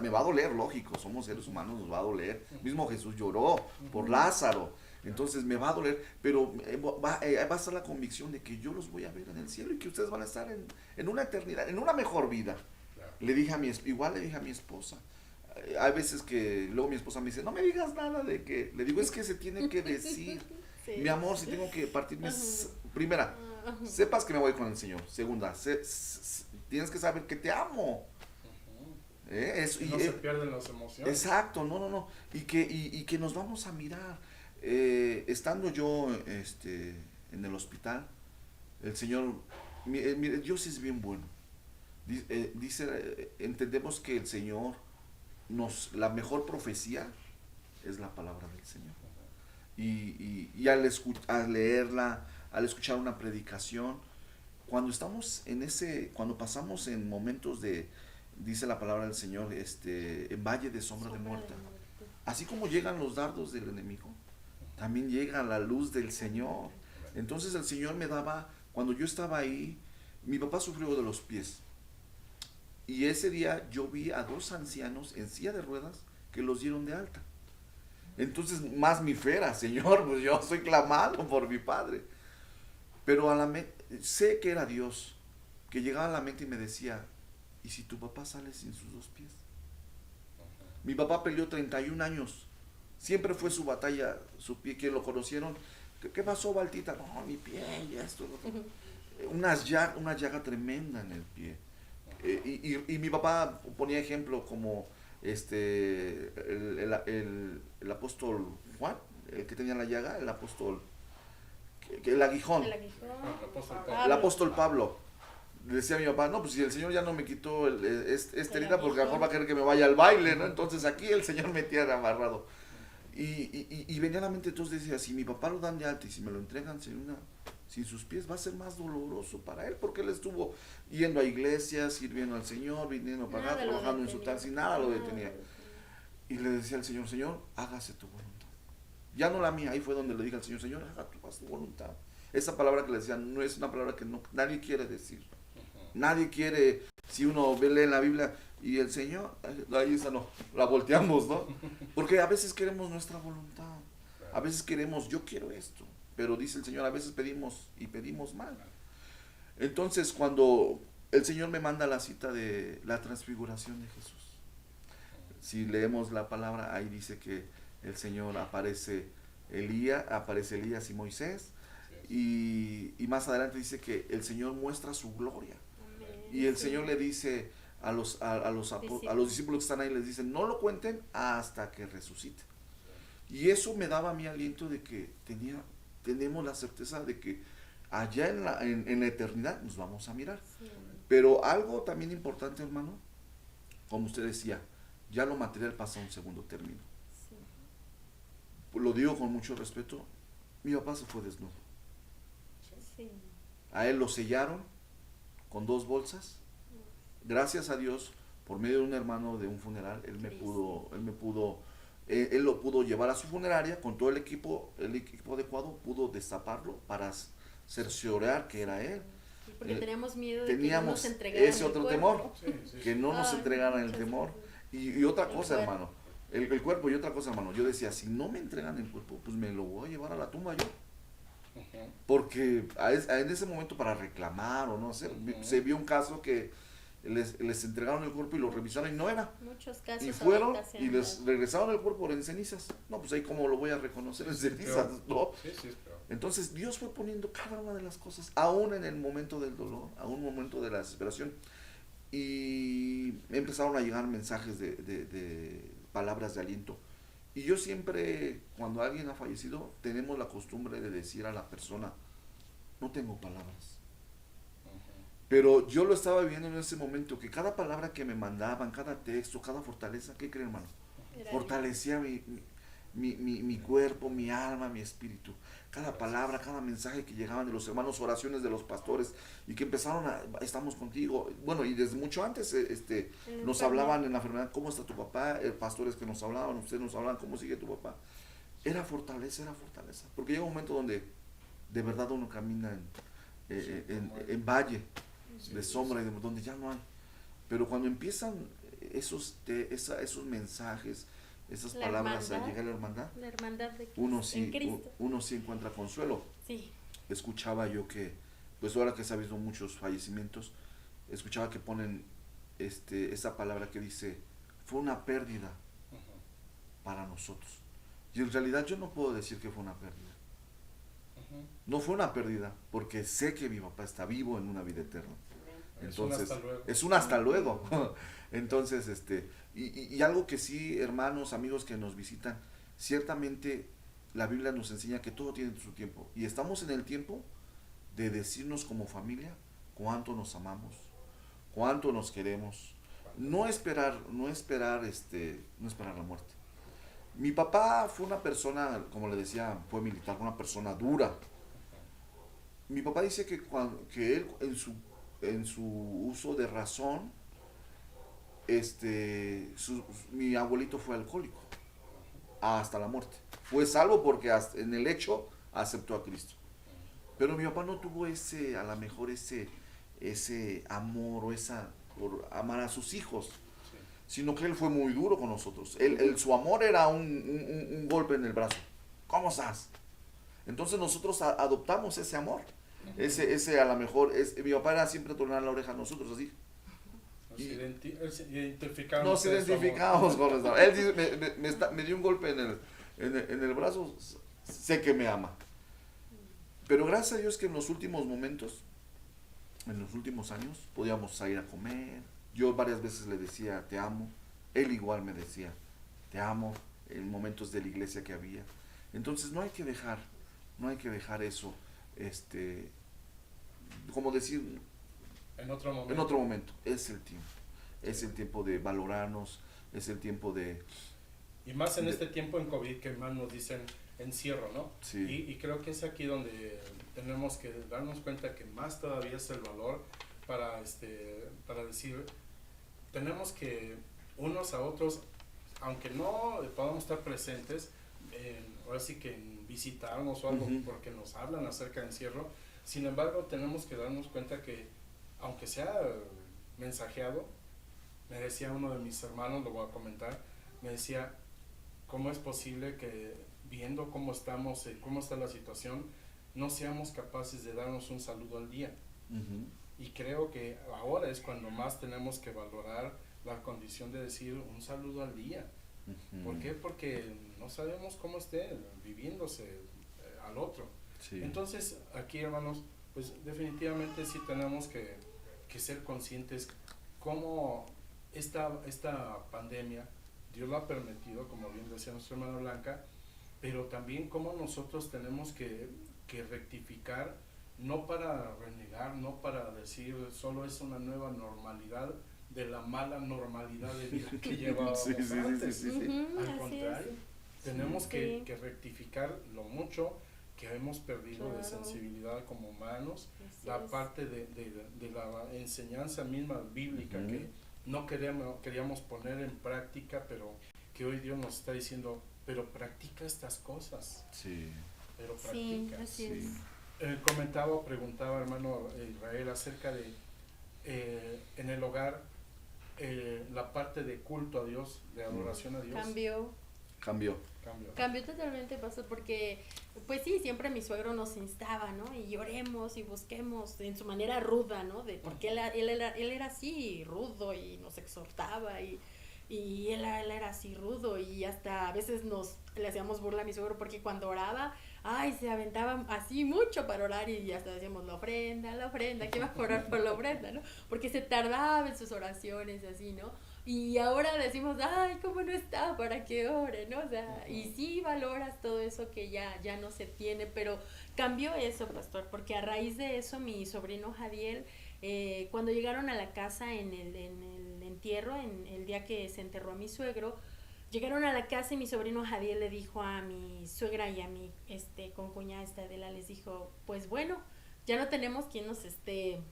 me va a doler, lógico, somos seres humanos, nos va a doler. Mismo Jesús lloró por Lázaro, entonces me va a doler, pero va a estar la convicción de que yo los voy a ver en el cielo y que ustedes van a estar en una eternidad, en una mejor vida. Claro. Igual le dije a mi esposa. Hay veces que luego mi esposa me dice, no me digas nada de que, le digo, es que se tiene que decir. Sí. Mi amor, si tengo que partirme, primera, Ajá. sepas que me voy con el Señor. Segunda, tienes que saber que te amo. Y no se pierden las emociones. Exacto, no. Y que nos vamos a mirar. Estando yo en el hospital, el Señor, mire, Dios es bien bueno. Entendemos que el Señor la mejor profecía es la palabra del Señor. Y al leerla, al escuchar una predicación, cuando pasamos en momentos dice la palabra del Señor, en valle de sombra de muerte, así como llegan los dardos del enemigo, también llega la luz del Señor. Entonces el Señor me daba, cuando yo estaba ahí, mi papá sufrió de los pies. Y ese día yo vi a 2 ancianos en silla de ruedas que los dieron de alta. Entonces más mi fe era, Señor, pues yo estoy clamando por mi padre. Pero sé que era Dios, que llegaba a la mente y me decía, ¿y si tu papá sale sin sus 2 pies? Mi papá peleó 31 años. Siempre fue su batalla, su pie, que lo conocieron. ¿Qué pasó, Baltita? No, mi pie y esto. Una llaga tremenda en el pie. Y mi papá ponía ejemplo como el apóstol Juan, el que tenía la llaga, el apóstol, el aguijón, el apóstol Pablo. Le decía a mi papá, no, pues si el Señor ya no me quitó esta herida, porque a lo mejor va a querer que me vaya al baile, ¿no? Entonces aquí el Señor me tiene amarrado. Y venía a la mente, entonces decía, si mi papá lo dan de alta y si me lo entregan sin sus pies, va a ser más doloroso para él, porque él estuvo yendo a iglesias, sirviendo al Señor, viniendo a pagar, trabajando en su taxi, nada lo detenía. Y le decía al Señor, Señor, hágase tu voluntad. Ya no la mía, ahí fue donde le dije al Señor, Señor, haga tu voluntad. Esa palabra que le decía no es una palabra que nadie quiere decir. Nadie quiere, si uno lee en la Biblia y el Señor, ahí esa no, la volteamos, ¿no? Porque a veces queremos nuestra voluntad, a veces queremos, yo quiero esto, pero dice el Señor, a veces pedimos y pedimos mal. Entonces cuando el Señor me manda la cita de la transfiguración de Jesús, si leemos la palabra, ahí dice que el Señor aparece Elías y Moisés, y más adelante dice que el Señor muestra su gloria. Y el Señor le dice a los discípulos que están ahí, les dice, no lo cuenten hasta que resucite. Y eso me daba a mí aliento de que tenemos la certeza de que allá en la eternidad nos vamos a mirar. Sí. Pero algo también importante, hermano, como usted decía, ya lo material pasa a un segundo término. Sí. Lo digo con mucho respeto, mi papá se fue desnudo. Sí. A él lo sellaron con 2 bolsas. Gracias a Dios, por medio de un hermano de un funeral, él lo pudo llevar a su funeraria con todo el equipo adecuado, pudo destaparlo para cerciorar que era él. Sí, porque teníamos miedo de que no nos entregaran ese otro temor, que no nos entregaran el temor. Y otra cosa, hermano, el cuerpo y otra cosa, hermano, yo decía, si no me entregan el cuerpo, pues me lo voy a llevar a la tumba yo. Porque en ese momento para reclamar o no sé, se vio un caso que les entregaron el cuerpo y lo revisaron y no era. Muchos casos. Y fueron y les regresaron el cuerpo en cenizas. No, pues ahí cómo lo voy a reconocer en cenizas, ¿no? Sí, Entonces Dios fue poniendo cada una de las cosas, aún en el momento del dolor, aún en el momento de la desesperación. Y empezaron a llegar mensajes de palabras de aliento. Y yo siempre, cuando alguien ha fallecido, tenemos la costumbre de decir a la persona, no tengo palabras. Pero yo lo estaba viviendo en ese momento, que cada palabra que me mandaban, cada texto, cada fortaleza, ¿qué creen, hermano? Fortalecía mi cuerpo, mi alma, mi espíritu. Cada palabra, cada mensaje que llegaban de los hermanos, oraciones de los pastores, y que empezaron estamos contigo. Bueno, y desde mucho antes nos hablaban en la enfermedad, ¿cómo está tu papá? Pastores que nos hablaban, ustedes nos hablaban, ¿cómo sigue tu papá? Era fortaleza. Porque llega un momento donde de verdad uno camina en valle de sombra, y donde ya no hay. Pero cuando empiezan esos mensajes, esas palabras, a llegar a la hermandad de Cristo, uno sí encuentra consuelo. Sí. Escuchaba yo que, pues ahora que se han visto muchos fallecimientos, escuchaba que ponen esa palabra que dice, fue una pérdida para nosotros. Y en realidad yo no puedo decir que fue una pérdida. No fue una pérdida, porque sé que mi papá está vivo en una vida eterna. Entonces, es un hasta luego. Entonces, y algo que sí, hermanos, amigos que nos visitan, ciertamente la Biblia nos enseña que todo tiene su tiempo. Y estamos en el tiempo de decirnos como familia cuánto nos amamos, cuánto nos queremos. No esperar la muerte. Mi papá fue una persona, como le decía, fue militar, una persona dura. Mi papá dice que él en su uso de razón, mi abuelito fue alcohólico hasta la muerte. Fue salvo porque en el hecho aceptó a Cristo. Pero mi papá no tuvo ese amor por amar a sus hijos, sino que él fue muy duro con nosotros. Su amor era un golpe en el brazo. ¿Cómo estás? Entonces nosotros adoptamos ese amor. Ese a lo mejor, mi papá era siempre tornar la oreja a nosotros, así. Nos identificamos con eso. Él dice, me dio un golpe en el brazo, sé que me ama. Pero gracias a Dios que en los últimos momentos, en los últimos años podíamos salir a comer. Yo varias veces le decía, te amo. Él igual me decía, te amo, en momentos de la iglesia que había. Entonces no hay que dejar eso, como decir, en otro momento, es el tiempo de valorarnos, es el tiempo de... Y más en este tiempo en COVID que más nos dicen encierro, ¿no? Sí. Y creo que es aquí donde tenemos que darnos cuenta que más todavía es el valor para decir, tenemos que unos a otros, aunque no podamos estar presentes, ahora sí que en visitarnos o algo, porque nos hablan acerca del encierro, sin embargo tenemos que darnos cuenta que, aunque sea mensajeado, me decía uno de mis hermanos, lo voy a comentar, me decía, ¿cómo es posible que viendo cómo estamos, cómo está la situación, no seamos capaces de darnos un saludo al día? Y creo que ahora es cuando más tenemos que valorar la condición de decir un saludo al día. ¿Por qué? Porque no sabemos cómo esté viviéndose al otro. Sí. Entonces, aquí, hermanos, pues definitivamente sí tenemos que ser conscientes cómo esta pandemia Dios lo ha permitido, como bien decía nuestra hermana Blanca, pero también cómo nosotros tenemos que rectificar, no para renegar, no para decir solo es una nueva normalidad de la mala normalidad de vida que llevábamos antes. Al contrario, tenemos que rectificar lo mucho que hemos perdido de sensibilidad como humanos, la parte de la enseñanza misma bíblica que no queríamos poner en práctica, pero que hoy Dios nos está diciendo, pero practica estas cosas. Sí. Pero practica. Sí, así es. Preguntaba hermano Israel acerca de en el hogar la parte de culto a Dios, de adoración a Dios. Cambió totalmente, pasó, porque pues sí, siempre mi suegro nos instaba, ¿no? Y oremos y busquemos en su manera ruda, ¿no? Porque él era así, rudo, y nos exhortaba, y él era así rudo, y hasta a veces le hacíamos burla a mi suegro porque cuando oraba, se aventaba así mucho para orar, y hasta decíamos la ofrenda, ¿qué va a orar por la ofrenda, no? Porque se tardaba en sus oraciones, así, ¿no? Y ahora decimos, ¿cómo no está para que ore, no? O sea, y sí valoras todo eso que ya no se tiene, pero cambió eso, pastor, porque a raíz de eso mi sobrino Jadiel, cuando llegaron a la casa en el entierro, en el día que se enterró a mi suegro, llegaron a la casa y mi sobrino Jadiel le dijo a mi suegra y a mi concuñada Adela, les dijo, pues bueno, ya no tenemos quien nos esté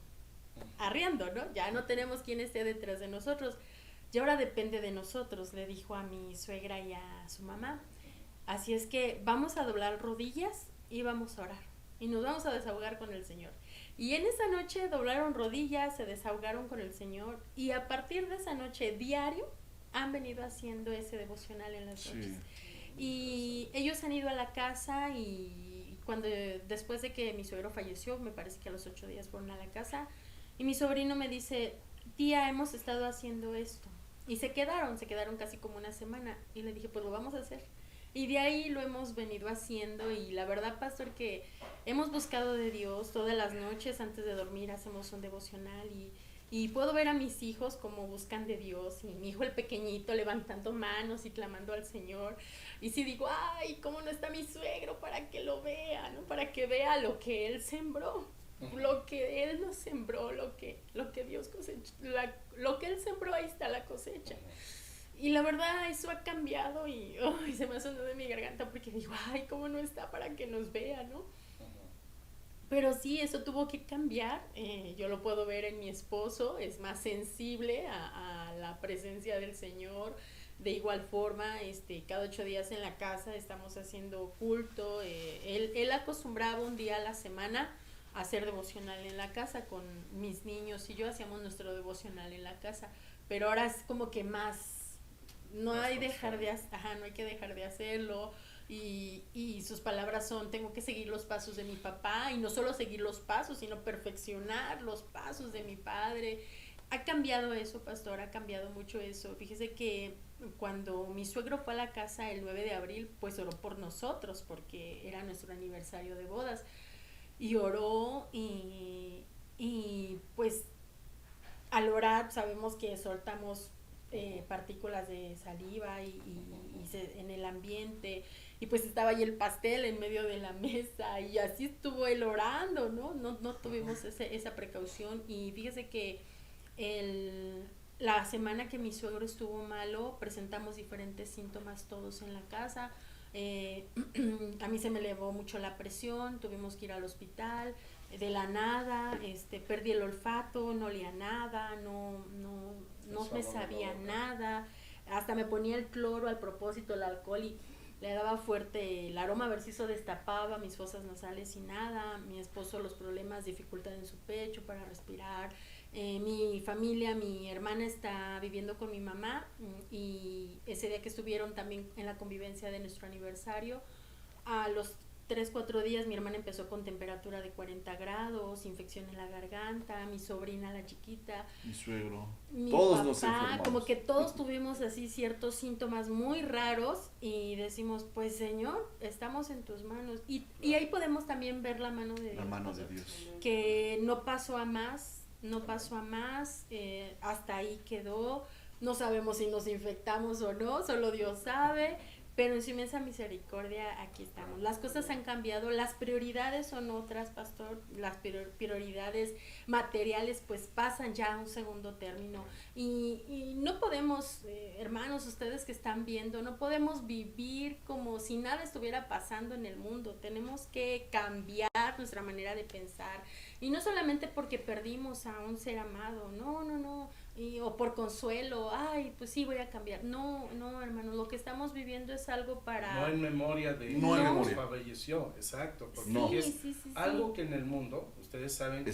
arriando, ¿no? Ya no tenemos quien esté detrás de nosotros. Y ahora depende de nosotros, le dijo a mi suegra y a su mamá. Así es que vamos a doblar rodillas y vamos a orar. Y nos vamos a desahogar con el Señor. Y en esa noche doblaron rodillas, se desahogaron con el Señor. Y a partir de esa noche, diario, han venido haciendo ese devocional en las noches. Y ellos han ido a la casa y después de que mi suegro falleció, me parece que a los 8 días fueron a la casa. Y mi sobrino me dice, tía, hemos estado haciendo esto. Y se quedaron casi como una semana. Y le dije, pues lo vamos a hacer. Y de ahí lo hemos venido haciendo. Y la verdad, pastor, que hemos buscado de Dios todas las noches. Antes de dormir hacemos un devocional. Y puedo ver a mis hijos como buscan de Dios. Y mi hijo el pequeñito levantando manos y clamando al Señor. Y si digo, ¿cómo no está mi suegro? Para que lo vea, ¿no? Para que vea lo que él sembró. Lo que él nos sembró, lo que Dios cosechó, lo que él sembró, ahí está la cosecha. Y la verdad, eso ha cambiado y se me ha sonado de mi garganta porque digo, cómo no está para que nos vea, ¿no? Pero sí, eso tuvo que cambiar. Yo lo puedo ver en mi esposo, es más sensible a la presencia del Señor. De igual forma, cada 8 días en la casa estamos haciendo culto. Él acostumbraba un día a la semana hacer devocional en la casa con mis niños, y yo hacíamos nuestro devocional en la casa, pero ahora es como que no hay que dejar de hacerlo, y sus palabras son, tengo que seguir los pasos de mi papá, y no solo seguir los pasos, sino perfeccionar los pasos de mi padre. Ha cambiado eso, pastor, ha cambiado mucho eso. Fíjese que cuando mi suegro fue a la casa el 9 de abril, pues oró por nosotros, porque era nuestro aniversario de bodas. Y oró y y pues al orar sabemos que soltamos partículas de saliva en el ambiente, y pues estaba ahí el pastel en medio de la mesa y así estuvo él orando, ¿no? No tuvimos esa precaución, y fíjese que la semana que mi suegro estuvo malo presentamos diferentes síntomas todos en la casa. A mí se me elevó mucho la presión, tuvimos que ir al hospital, de la nada, perdí el olfato, no olía nada, no me sabía nada, hasta me ponía el cloro al propósito, el alcohol, y le daba fuerte el aroma, a ver si eso destapaba mis fosas nasales y nada. Mi esposo, los problemas, dificultad en su pecho para respirar. Mi familia, mi hermana está viviendo con mi mamá, y ese día que estuvieron también en la convivencia de nuestro aniversario, a los 3-4 días mi hermana empezó con temperatura de 40 grados, infección en la garganta, mi sobrina la chiquita, mi suegro, mi todos papá, nos enfermamos. como que todos tuvimos así ciertos síntomas muy raros, y decimos, pues Señor, estamos en tus manos, y ahí podemos también ver la mano de Dios. La mano de Dios. Que no pasó a más, hasta ahí quedó. No sabemos si nos infectamos o no, solo Dios sabe, pero en su inmensa misericordia aquí estamos. Las cosas han cambiado, las prioridades son otras, pastor, las prioridades materiales pues pasan ya a un segundo término, y no podemos, hermanos, ustedes que están viendo, no podemos vivir como si nada estuviera pasando en el mundo. Tenemos que cambiar nuestra manera de pensar, y no solamente porque perdimos a un ser amado, no, o por consuelo, ay, pues sí, voy a cambiar. No, hermano, lo que estamos viviendo es algo para... No en memoria de no en memoria. falleció, exacto, porque no. es algo que en el mundo, ustedes saben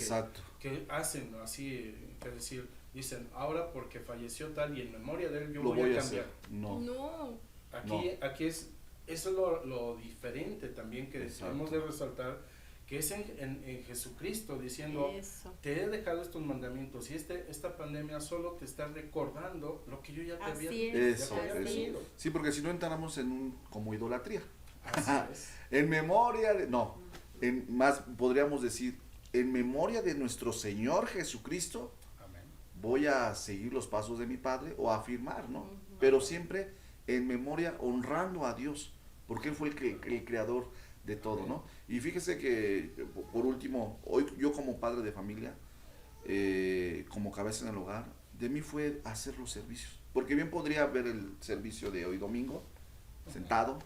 que hacen así, es decir, dicen, ahora porque falleció tal y en memoria de él yo voy a cambiar. No. Aquí eso es lo diferente también que debemos de resaltar, que es en Jesucristo, diciendo, te he dejado estos mandamientos, y esta pandemia solo te está recordando lo que yo ya te había dicho. Sí, porque si no entramos como idolatría. Así es. En memoria más podríamos decir, en memoria de nuestro Señor Jesucristo, Amén. Voy a seguir los pasos de mi Padre, o afirmar, ¿no? Pero siempre en memoria, honrando a Dios, porque Él fue el creador de todo, ¿no? Y fíjese que, por último, hoy yo como padre de familia, como cabeza en el hogar, de mí fue hacer los servicios, porque bien podría ver el servicio de hoy domingo, sentado,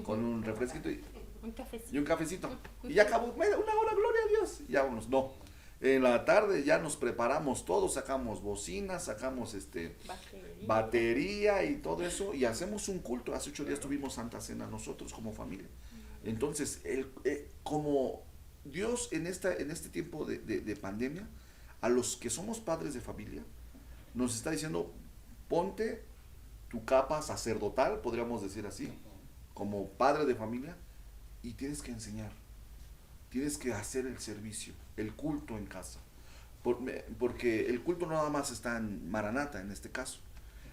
con un refresquito y un cafecito, y ya acabó, una hora, gloria a Dios, ya vámonos. No, en la tarde ya nos preparamos todos, sacamos bocinas, sacamos batería y todo eso, y hacemos un culto. Hace 8 días tuvimos Santa Cena nosotros como familia. Entonces, como Dios en este tiempo de pandemia, a los que somos padres de familia, nos está diciendo, ponte tu capa sacerdotal, podríamos decir así, como padre de familia, y tienes que enseñar, tienes que hacer el servicio, el culto en casa, porque el culto no nada más está en Maranata, en este caso.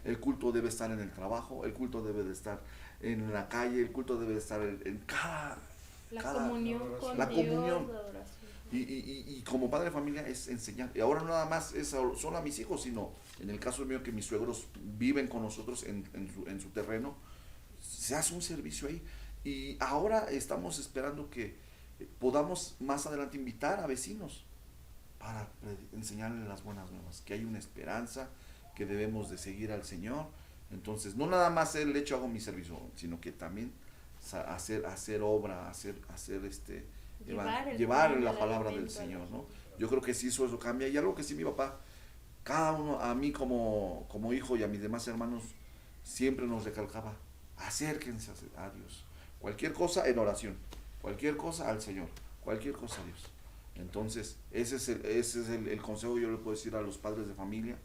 El culto debe estar en el trabajo, el culto debe de estar en la calle, el culto debe de estar en cada comunión con la Dios, comunión. la oración. Y como padre de familia es enseñar. Y ahora no nada más son a mis hijos, sino en el caso mío, que mis suegros viven con nosotros en su terreno, se hace un servicio ahí. Y ahora estamos esperando que podamos más adelante invitar a vecinos para enseñarles las buenas nuevas, que hay una esperanza, que debemos de seguir al Señor. Entonces, no nada más el hecho hago mi servicio, sino que también hacer obra, llevar la palabra del Señor, ¿no? Yo creo que sí, eso cambia. Y algo que sí mi papá, cada uno, a mí como hijo y a mis demás hermanos, siempre nos recalcaba, acérquense a Dios. Cualquier cosa en oración, cualquier cosa al Señor, cualquier cosa a Dios. Entonces, ese es el consejo que yo le puedo decir a los padres de familia,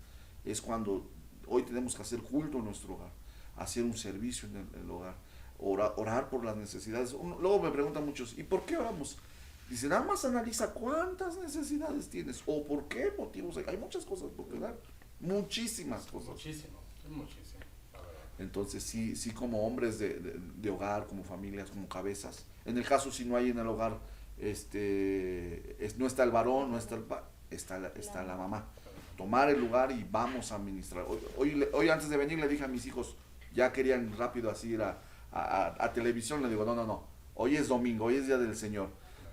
es cuando hoy tenemos que hacer culto en nuestro hogar, hacer un servicio en el hogar, orar por las necesidades. Luego me preguntan muchos, ¿y por qué oramos? Dice, nada más analiza cuántas necesidades tienes, o por qué motivos. Hay muchas cosas por qué orar, muchísimas cosas. Muchísimo. Entonces sí como hombres de hogar, como familias, como cabezas. En el caso si no hay en el hogar, no está el varón, no está está la mamá. Tomar el lugar y vamos a ministrar. Hoy antes de venir le dije a mis hijos, ya querían rápido así ir a televisión, le digo, no, hoy es domingo, hoy es día del Señor.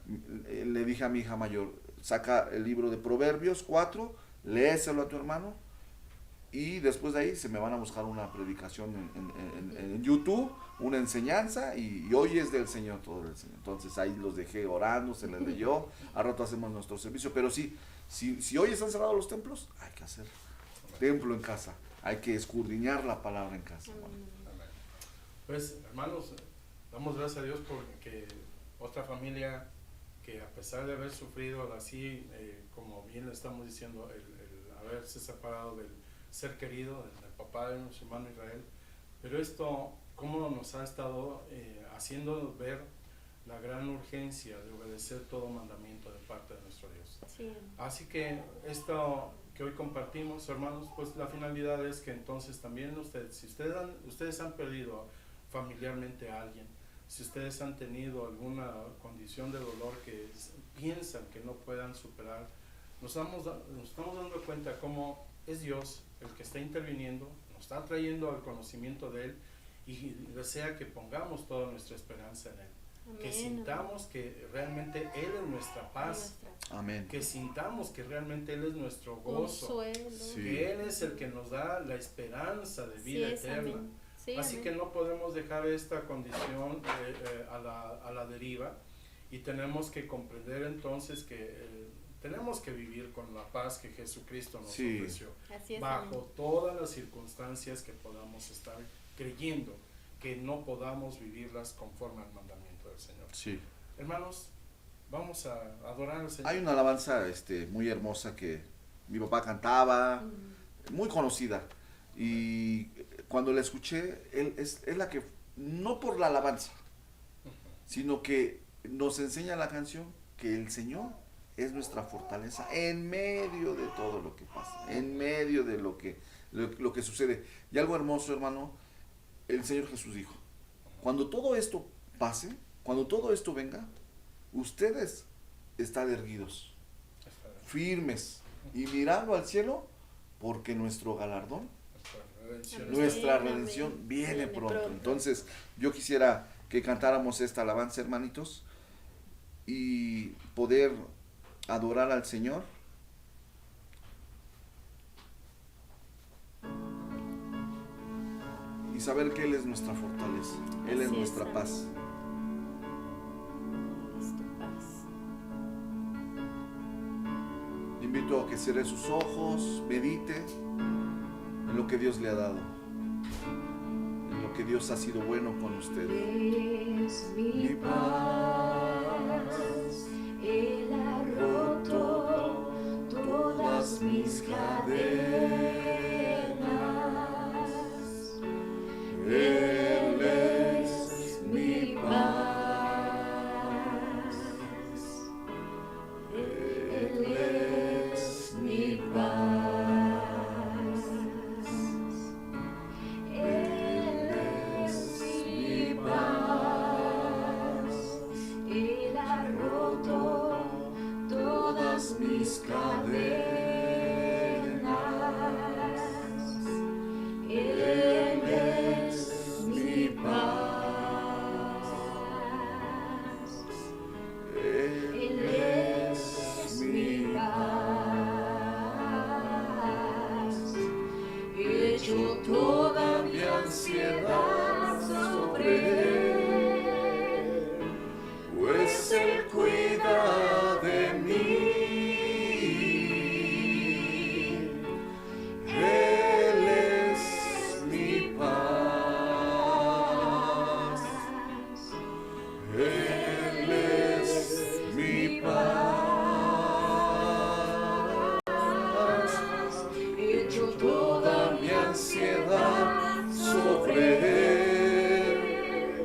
Le dije a mi hija mayor, saca el libro de Proverbios 4, léeselo a tu hermano, y después de ahí se me van a buscar una predicación en YouTube, una enseñanza, y hoy es del Señor, todo del Señor. Entonces ahí los dejé orando, se les leyó, a rato hacemos nuestro servicio, pero sí, si hoy están cerrados los templos, hay que hacer templo en casa, hay que escudriñar la palabra en casa. Pues hermanos, damos gracias a Dios porque otra familia que a pesar de haber sufrido así, como bien le estamos diciendo, el haberse separado del ser querido, del papá de nuestro hermano Israel, pero esto, cómo nos ha estado haciendo ver la gran urgencia de obedecer todo mandamiento de parte de nuestro Dios. Sí. Así que esto que hoy compartimos, hermanos, pues la finalidad es que entonces también ustedes, si ustedes han perdido familiarmente a alguien, si ustedes han tenido alguna condición de dolor que piensan que no puedan superar, nos estamos dando cuenta cómo es Dios el que está interviniendo, nos está trayendo al conocimiento de Él y desea que pongamos toda nuestra esperanza en Él. Amén. Que sintamos que realmente Él es nuestra paz. Amén. Que sintamos que realmente Él es nuestro gozo. Consuelo. Sí. Que Él es el que nos da la esperanza de vida eterna. Amén. Sí, Así amén. que no podemos dejar esta condición a la deriva y tenemos que comprender entonces que tenemos que vivir con la paz que Jesucristo nos Sí. ofreció. Así es, Bajo amén. todas las circunstancias que podamos estar creyendo que no podamos vivirlas conforme al mandamiento del Señor. Sí. Hermanos, vamos a adorar al Señor. Hay una alabanza muy hermosa que mi papá cantaba, muy conocida, y cuando la escuché, es la que, no por la alabanza, sino que nos enseña la canción que el Señor es nuestra fortaleza en medio de todo lo que pasa, en medio de lo que sucede. Y algo hermoso, hermano, el Señor Jesús dijo, cuando todo esto pase, cuando todo esto venga, ustedes están erguidos, firmes y mirando al cielo, porque nuestro galardón, nuestra redención viene pronto. Entonces yo quisiera que cantáramos esta alabanza, hermanitos, y poder adorar al Señor. Y saber que Él es nuestra fortaleza, Él es nuestra paz. Es tu paz. Invito a que cierre sus ojos, medite en lo que Dios le ha dado, en lo que Dios ha sido bueno con usted. Es mi paz, Él ha roto todas mis cadenas. Él es mi paz. Él es mi paz. Él es mi paz. Él ha roto todas mis cadenas. Él es mi paz. Él es mi paz. Echo toda mi ansiedad sobre Él, pues Él cuida de mí. Él es mi paz. Él es mi paz. Echo toda mi ansiedad sobre Él,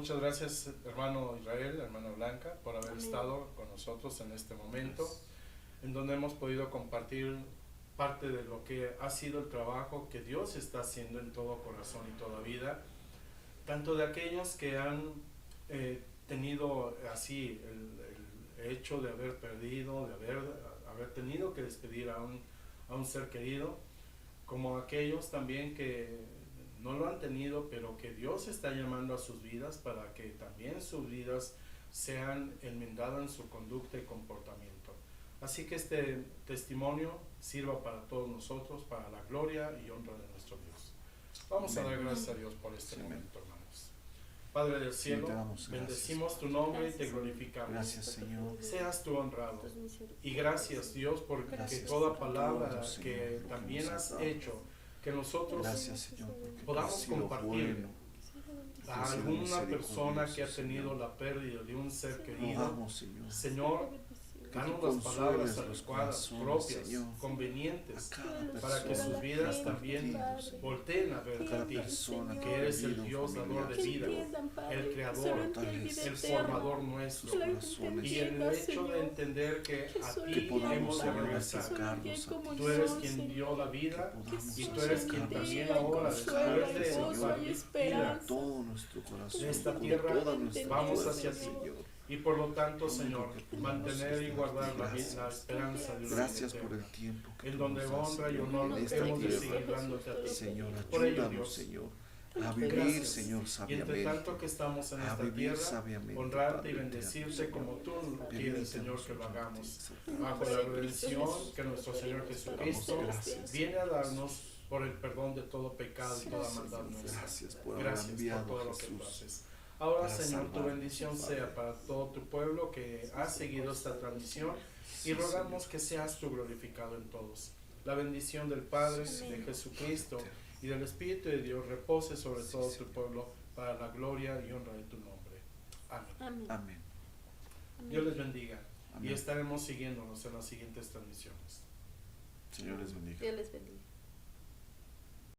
muchas gracias, hermano Israel, hermana Blanca, por haber Amén. estado con nosotros en este momento, en donde hemos podido compartir parte de lo que ha sido el trabajo que Dios está haciendo en todo corazón y toda vida, tanto de aquellos que han tenido así el hecho de haber perdido, de haber tenido que despedir a un ser querido, como aquellos también que no lo han tenido, pero que Dios está llamando a sus vidas para que también sus vidas sean enmendadas en su conducta y comportamiento. Así que este testimonio sirva para todos nosotros, para la gloria y honra de nuestro Dios. Vamos a dar gracias a Dios por este momento, hermanos. Padre del cielo, te damos gracias. bendecimos tu nombre y te glorificamos. Gracias, Señor. Seas tú honrado. Y gracias, Dios, porque Gracias toda por palabra todo, Señor, que porque también nos has has dado. hecho, que nosotros Gracias, Señor, porque podamos tú has sido compartir bueno. a Tú has sido alguna persona que ha misericordioso, tenido Señor. la pérdida de un ser querido. Rogamos, Señor, Señor, que danos tú las palabras consueles los adecuadas, corazones, propias, Señor, convenientes, a cada para que persona sus vidas que ha también partido, Señor. volteen a ver a Cada ti, persona que eres el ha Dios perdido dador de familiares, vida, Señor. el creador, el formador nuestro, Sus corazones, y el hecho de entender que a que ti podamos, hemos de Señor, regresar. acercarnos a ti. Tú eres quien dio la vida Que podamos y tú eres quien acercarnos también a ti, ahora, Señor, después de Señor, vida, con todo nuestro corazón, de esta con tierra, toda nuestra vamos fuerza, hacia ti. Señor. y por lo tanto, Lo único Señor, que podemos mantener y es guardar darte la gracias. esperanza de una Gracias vida por el eterna, tiempo que en tú donde nos das, honra y Señor, honor en esta hemos de tierra. seguir dándote a ti. Señor, Por ello, ayúdanos, Dios, Señor, a vivir, gracias. Señor, Y entre sabiamente. tanto que estamos en A esta vivir tierra, sabiamente, honrarte y Padre bendecirte eterno, como tú lo Señor. quieres, Señor, que lo hagamos. Bajo la redención que nuestro Señor Jesucristo Gracias. viene a darnos por el perdón de todo pecado y toda maldad nuestra. Gracias por haber Gracias por enviado todo a lo que tú Jesús. haces. Ahora, para Señor, tu salvarnos, bendición Padre. sea para todo tu pueblo que ha seguido esta transmisión y rogamos que seas tú glorificado en todos. La bendición del Padre, de Jesucristo y del Espíritu de Dios repose sobre todo tu pueblo para la gloria y honra de tu nombre. Amén. Amén. Amén. Dios les bendiga y Amén. estaremos siguiéndonos en las siguientes transmisiones. Señor les bendiga. Dios les bendiga.